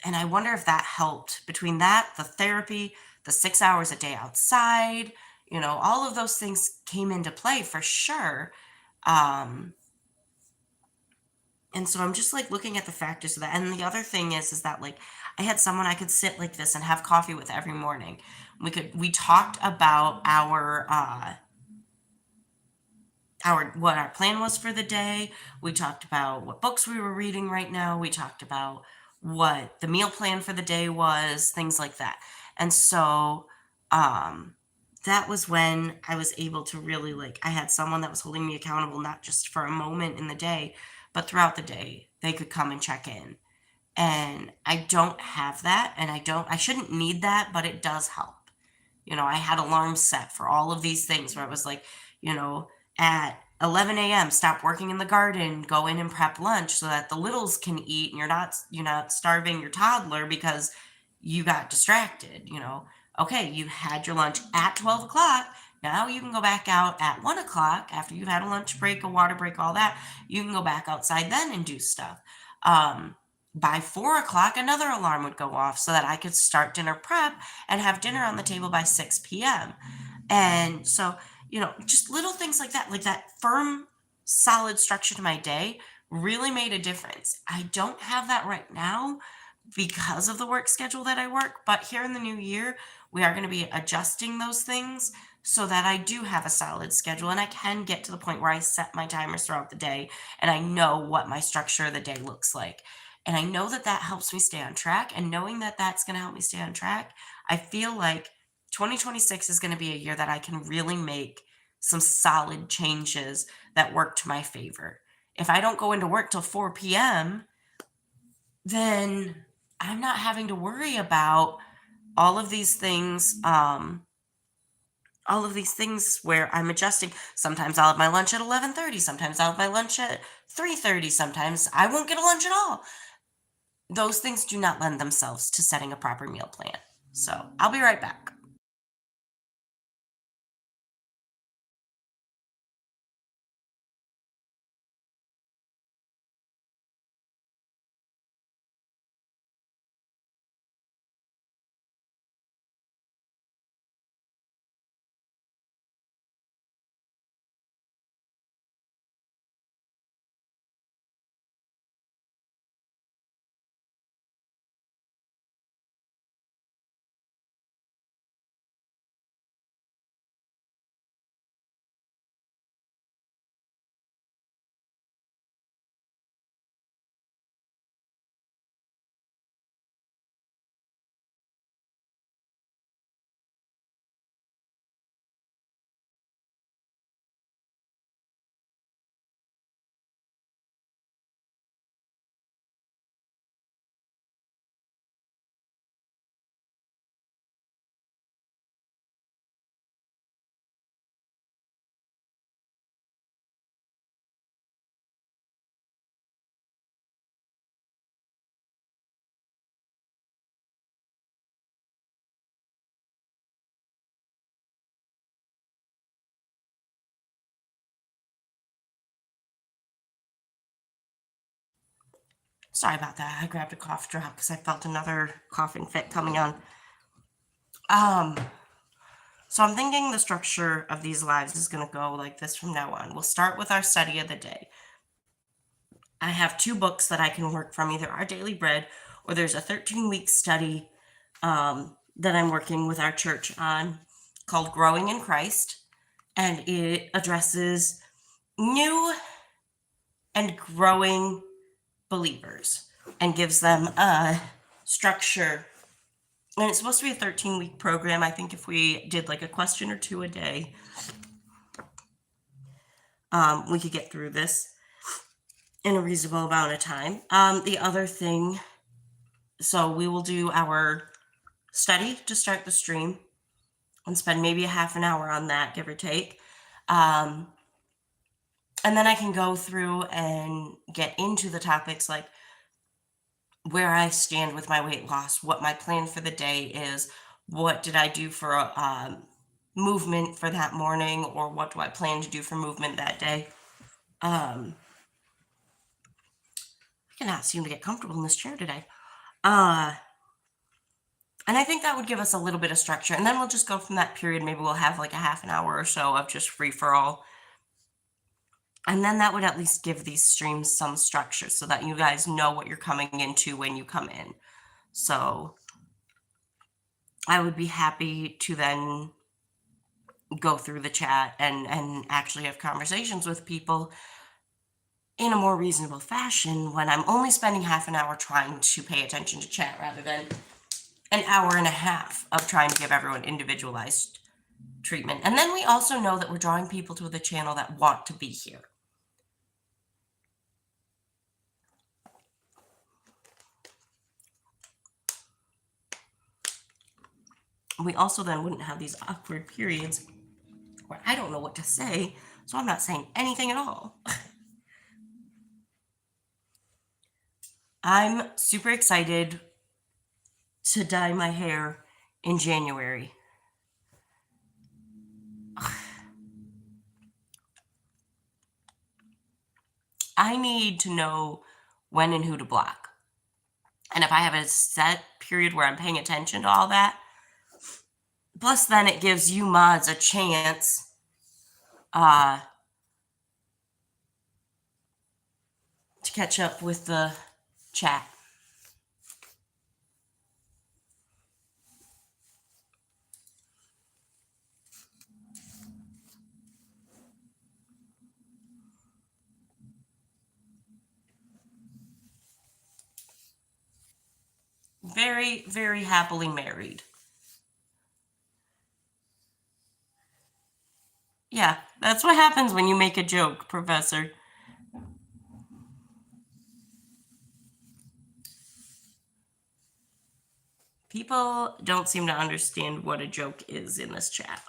and I wonder if that helped between that, the therapy, the 6 hours a day outside, all of those things came into play for sure. Um, and so I'm just like looking at the factors of that. And the other thing is that like I had someone I could sit like this and have coffee with every morning. We talked about our what our plan was for the day. We talked about what books we were reading right now. We talked about what the meal plan for the day was, things like that. And so um that was when I was able to really like I had someone that was holding me accountable not just for a moment in the day, but throughout the day. They could come and check in. And I don't have that and I shouldn't need that, but it does help. I had alarms set for all of these things where it was like, you know, at 11 a.m., stop working in the garden, go in and prep lunch so that the littles can eat and you're not starving your toddler because you got distracted. Okay, you had your lunch at 12 o'clock. Now you can go back out at 1 o'clock after you've had a lunch break, a water break, all that. You can go back outside then and do stuff. Um, by 4 o'clock, another alarm would go off so that I could start dinner prep and have dinner on the table by 6 p.m. And so, just little things like that firm, solid structure to my day really made a difference. I don't have that right now because of the work schedule that I work, but here in the new year, we are going to be adjusting those things so that I do have a solid schedule and I can get to the point where I set my timers throughout the day and I know what my structure of the day looks like. And I know that that helps me stay on track. And knowing that that's going to help me stay on track, I feel like 2026 is going to be a year that I can really make some solid changes that work to my favor. If I don't go into work till 4 p.m., then I'm not having to worry about all of these things. All of these things where I'm adjusting. Sometimes I'll have my lunch at 11:30. Sometimes I'll have my lunch at 3:30. Sometimes I won't get a lunch at all. Those things do not lend themselves to setting a proper meal plan. So I'll be right back. Sorry about that. I grabbed a cough drop because I felt another coughing fit coming on. Um, so I'm thinking the structure of these lives is going to go like this from now on. We'll start with our study of the day. I have two books that I can work from, either Our Daily Bread or there's a 13-week study that I'm working with our church on called Growing in Christ. And it addresses new and growing believers and gives them a structure. And it's supposed to be a 13-week program. I think if we did like a question or two a day, we could get through this in a reasonable amount of time. The other thing, so we will do our study to start the stream and spend maybe a half an hour on that, give or take. And then I can go through and get into the topics like where I stand with my weight loss, what my plan for the day is, what did I do for movement for that morning, or what do I plan to do for movement that day. I cannot seem to get comfortable in this chair today. And I think that would give us a little bit of structure. And then we'll just go from that period. Maybe we'll have like a half an hour or so of just free for all. And then that would at least give these streams some structure so that you guys know what you're coming into when you come in. So I would be happy to then go through the chat and actually have conversations with people in a more reasonable fashion when I'm only spending half an hour trying to pay attention to chat rather than an hour and a half of trying to give everyone individualized treatment. And then we also know that we're drawing people to the channel that want to be here. We also then wouldn't have these awkward periods where I don't know what to say, so I'm not saying anything at all. I'm super excited to dye my hair in January. I need to know when and who to block. And if I have a set period where I'm paying attention to all that, plus then it gives you mods a chance to catch up with the chat. Very, very happily married. Yeah, that's what happens when you make a joke, Professor. People don't seem to understand what a joke is in this chat.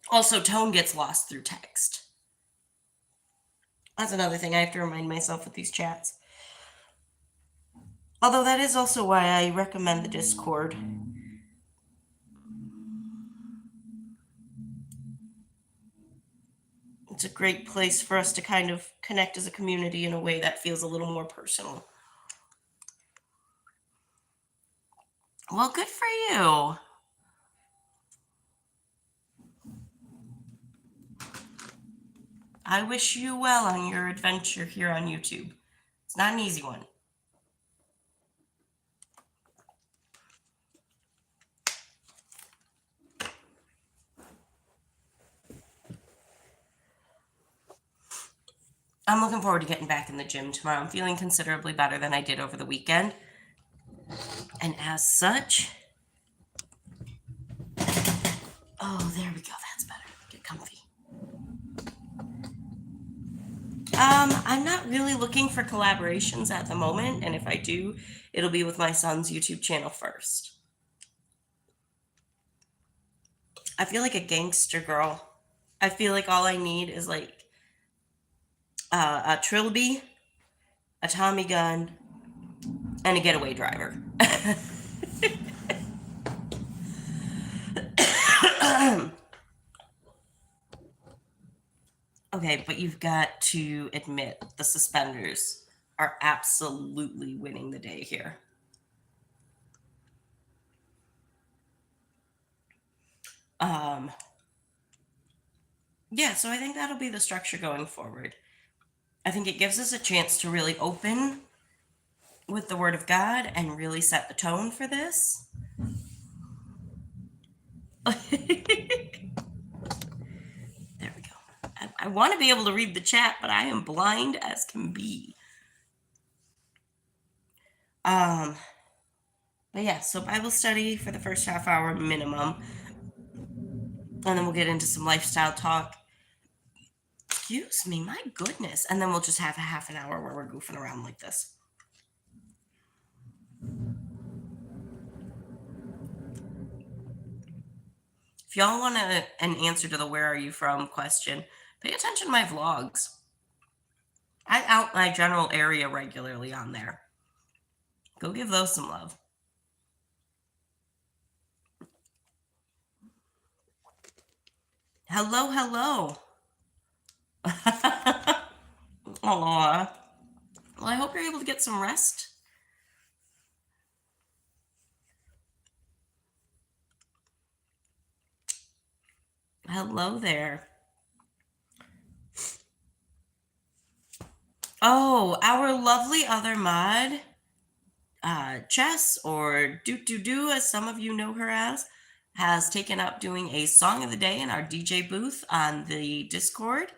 Also, tone gets lost through text. That's another thing I have to remind myself with these chats. Although that is also why I recommend the Discord. It's a great place for us to kind of connect as a community in a way that feels a little more personal. Well, good for you. I wish you well on your adventure here on YouTube. It's not an easy one. I'm looking forward to getting back in the gym tomorrow. I'm feeling considerably better than I did over the weekend. And as such, oh, there we go. That's better. Get comfy. I'm not really looking for collaborations at the moment, and if I do, it'll be with my son's YouTube channel first. I feel like a gangster girl. I feel like all I need is like a Trilby, a Tommy gun, and a getaway driver. Okay, but you've got to admit the suspenders are absolutely winning the day here. Yeah, so I think that'll be the structure going forward. I think it gives us a chance to really open with the Word of God and really set the tone for this. There we go. I want to be able to read the chat, but I am blind as can be. But yeah, so Bible study for the first half hour minimum. And then we'll get into some lifestyle talk. Excuse me, my goodness. And then we'll just have a half an hour where we're goofing around like this. If y'all want an answer to the where are you from question, pay attention to my vlogs. I out my general area regularly on there. Go give those some love. Hello, hello. Aw. Well, I hope you're able to get some rest. Hello there. Oh, our lovely other mod, Jess, or Doo, as some of you know her as, has taken up doing a song of the day in our DJ booth on the Discord.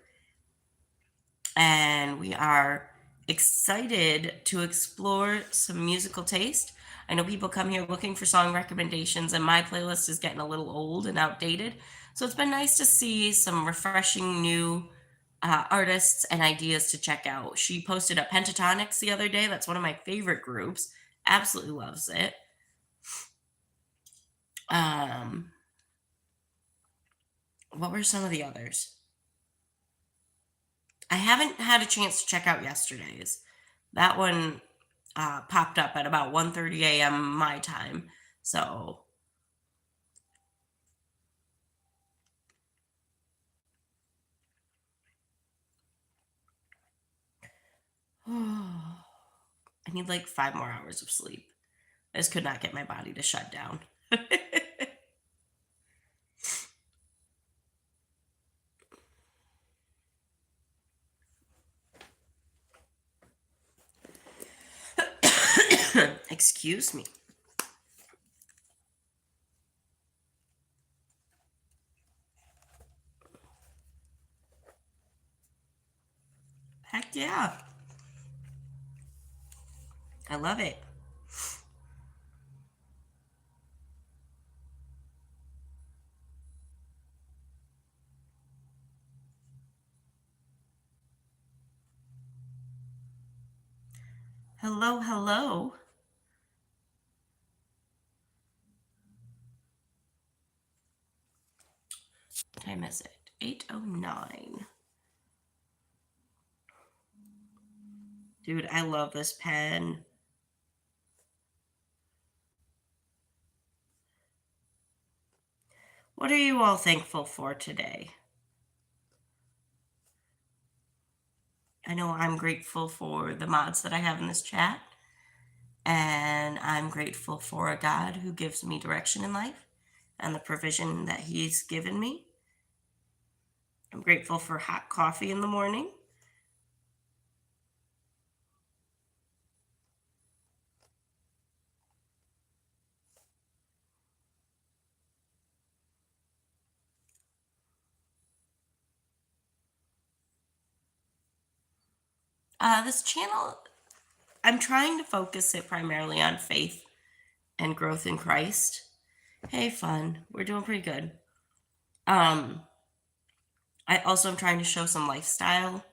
And we are excited to explore some musical taste. I know people come here looking for song recommendations, and my playlist is getting a little old and outdated. So it's been nice to see some refreshing new artists and ideas to check out. She posted up Pentatonics the other day. That's one of my favorite groups. Absolutely loves it. Um, what were some of the others? I haven't had a chance to check out yesterday's. That one popped up at about 1:30 a.m. my time. So I need like 5 more hours of sleep. I just could not get my body to shut down. Excuse me. Heck yeah. I love it. Hello, hello. What time is it? 8:09. Dude, I love this pen. What are you all thankful for today? I know I'm grateful for the mods that I have in this chat, and I'm grateful for a God who gives me direction in life and the provision that He's given me. I'm grateful for hot coffee in the morning. This channel, I'm trying to focus it primarily on faith and growth in Christ. Hey, fun. We're doing pretty good. Um, I also am trying to show some lifestyle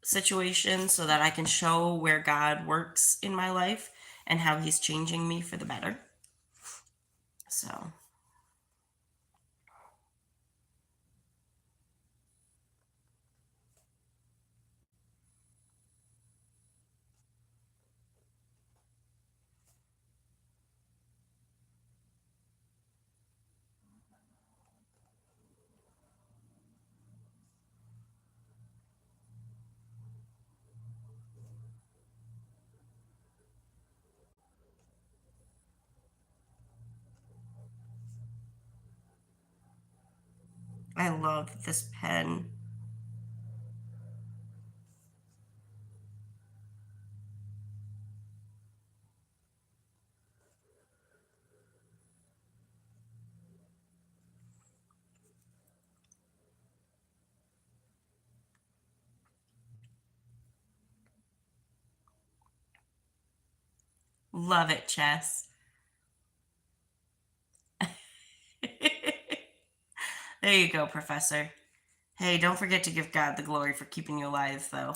situations so that I can show where God works in my life and how He's changing me for the better. So, I love this pen. Love it, Chess. There you go, Professor. Hey, don't forget to give God the glory for keeping you alive, though.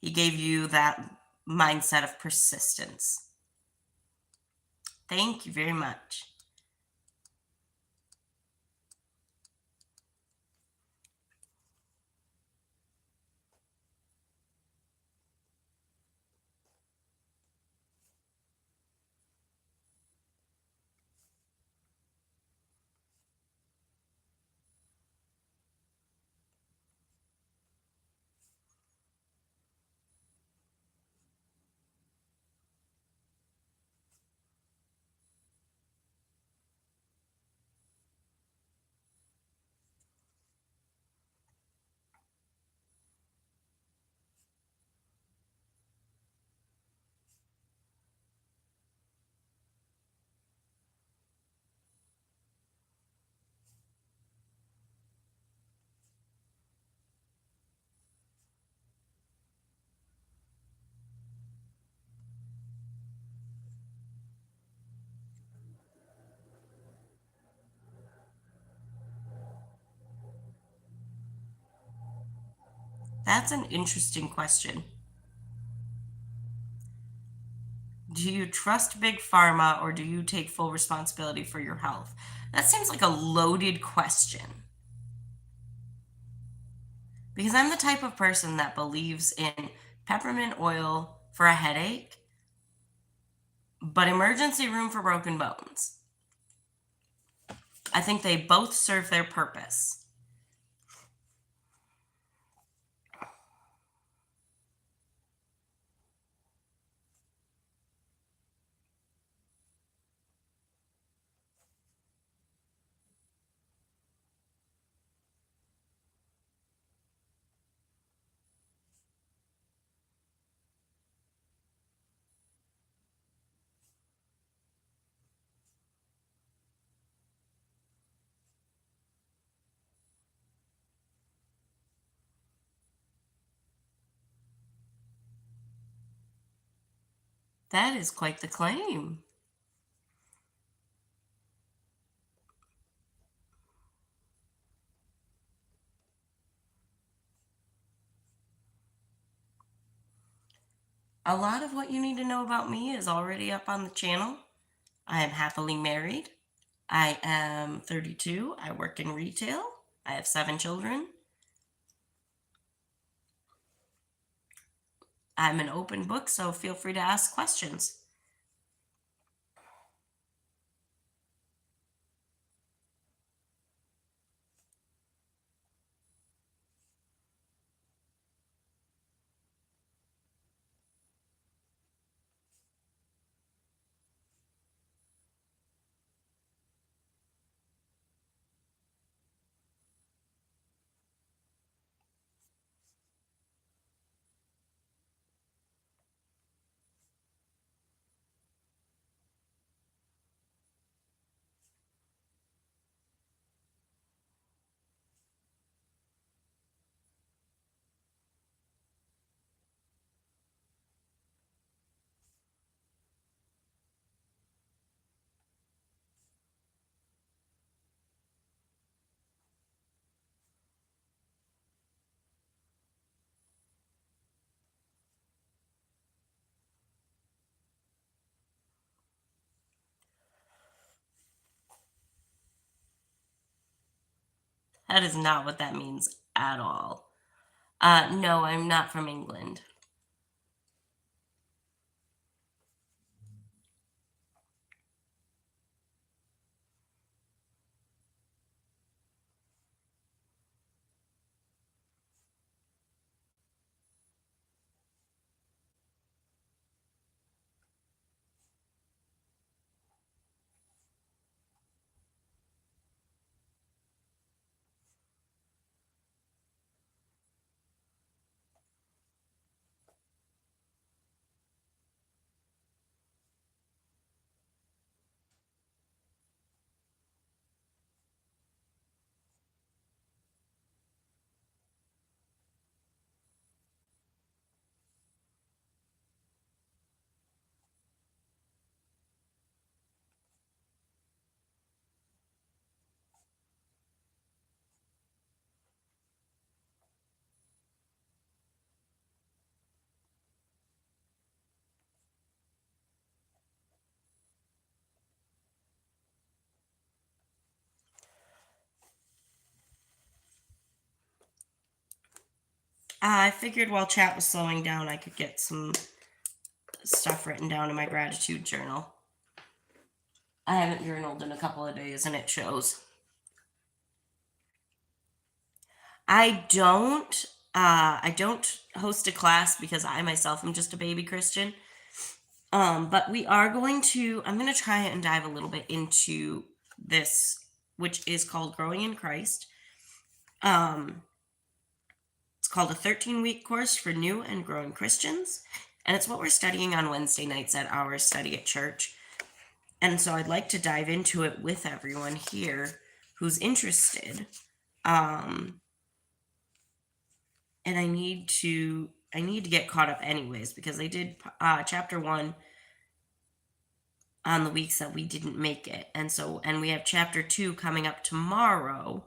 He gave you that mindset of persistence. Thank you very much. That's an interesting question. Do you trust big pharma or do you take full responsibility for your health? That seems like a loaded question because I'm the type of person that believes in peppermint oil for a headache, but emergency room for broken bones. I think they both serve their purpose. That is quite the claim. A lot of what you need to know about me is already up on the channel. I am happily married. I am 32. I work in retail. I have 7 children. I'm an open book, so feel free to ask questions. That is not what that means at all. No, I'm not from England. I figured while chat was slowing down, I could get some stuff written down in my gratitude journal. I haven't journaled in a couple of days and it shows. I don't host a class because I myself am just a baby Christian. But I'm going to try and dive a little bit into this, which is called Growing in Christ. It's called a 13-week course for new and growing Christians. And it's what we're studying on Wednesday nights at our study at church. And so I'd like to dive into it with everyone here who's interested. And I need to get caught up anyways because I did chapter 1 on the weeks that we didn't make it. And we have chapter 2 coming up tomorrow.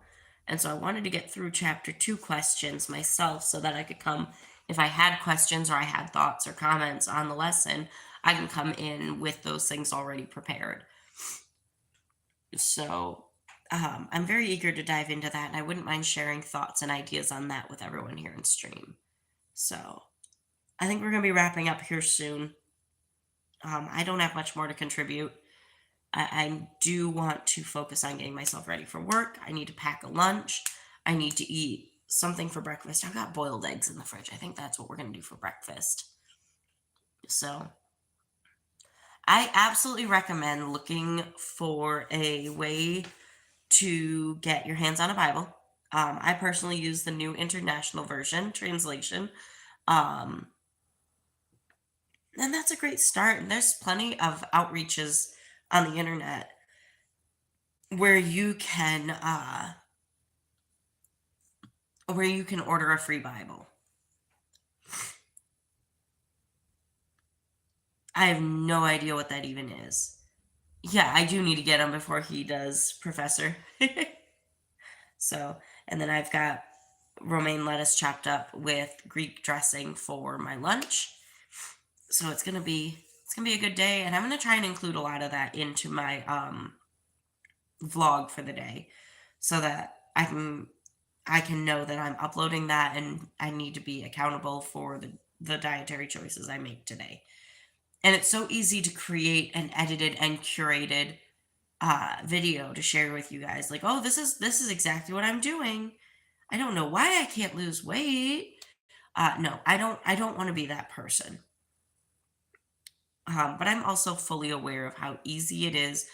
And so I wanted to get through chapter 2 questions myself so that I could come, if I had questions or I had thoughts or comments on the lesson, I can come in with those things already prepared. So I'm very eager to dive into that, and I wouldn't mind sharing thoughts and ideas on that with everyone here in stream. So I think we're going to be wrapping up here soon. I don't have much more to contribute. I do want to focus on getting myself ready for work. I need to pack a lunch. I need to eat something for breakfast. I've got boiled eggs in the fridge. I think that's what we're going to do for breakfast. So I absolutely recommend looking for a way to get your hands on a Bible. I personally use the New International Version translation. Um, and that's a great start. And there's plenty of outreaches on the internet where you can order a free Bible. I have no idea what that even is. Yeah, I do need to get him before he does, Professor. So, and then I've got romaine lettuce chopped up with Greek dressing for my lunch. So it's gonna be a good day, and I'm gonna try and include a lot of that into my vlog for the day, so that I can know that I'm uploading that, and I need to be accountable for the dietary choices I make today. And it's so easy to create an edited and curated video to share with you guys. Like, oh, this is exactly what I'm doing. I don't know why I can't lose weight. No, I don't want to be that person. But I'm also fully aware of how easy it is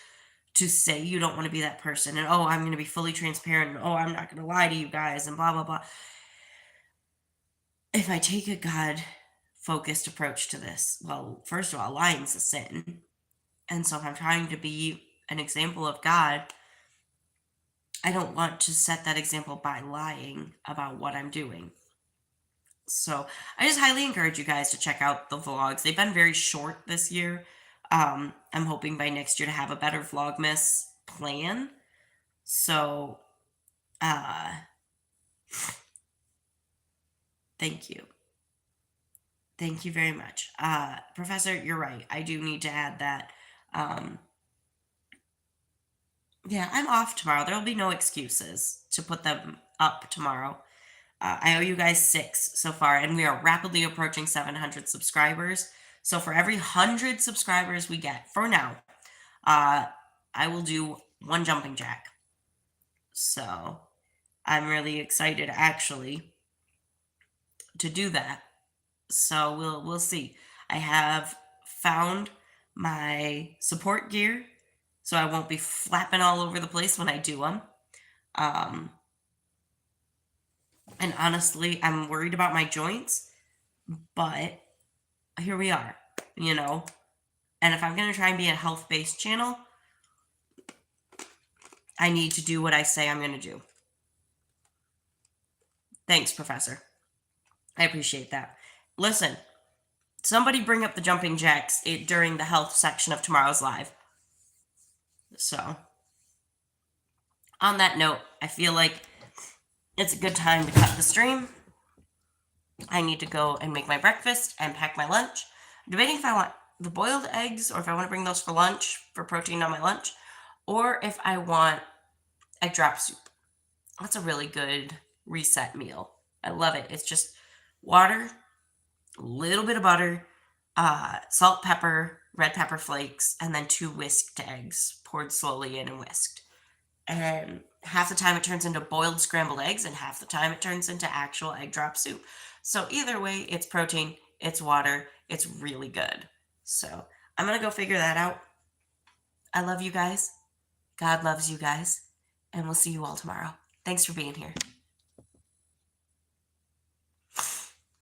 to say you don't want to be that person, and oh, I'm going to be fully transparent, and oh, I'm not going to lie to you guys, and blah blah blah. If I take a God focused approach to this, well, first of all, lying's a sin. And so if I'm trying to be an example of God, I don't want to set that example by lying about what I'm doing. So I just highly encourage you guys to check out the vlogs. They've been very short this year. I'm hoping by next year to have a better Vlogmas plan. So, thank you. Thank you very much. Professor, you're right. I do need to add that. Yeah, I'm off tomorrow. There will be no excuses to put them up tomorrow. I owe you guys 6 so far, and we are rapidly approaching 700 subscribers. So for every 100 subscribers we get, for now, I will do 1 jumping jack. So I'm really excited, actually, to do that. So we'll see. I have found my support gear, so I won't be flapping all over the place when I do them. And honestly, I'm worried about my joints, but here we are, you know. And if I'm going to try and be a health-based channel, I need to do what I say I'm going to do. Thanks, Professor. I appreciate that. Listen, somebody bring up the jumping jacks during the health section of tomorrow's live. So, on that note, I feel like it's a good time to cut the stream. I need to go and make my breakfast and pack my lunch. I'm debating if I want the boiled eggs or if I want to bring those for lunch, for protein on my lunch, or if I want egg drop soup. That's a really good reset meal. I love it. It's just water, a little bit of butter, salt, pepper, red pepper flakes, and then 2 whisked eggs poured slowly in and whisked. And half the time it turns into boiled scrambled eggs, and half the time it turns into actual egg drop soup. So either way, it's protein, it's water, it's really good. So I'm going to go figure that out. I love you guys. God loves you guys. And we'll see you all tomorrow. Thanks for being here.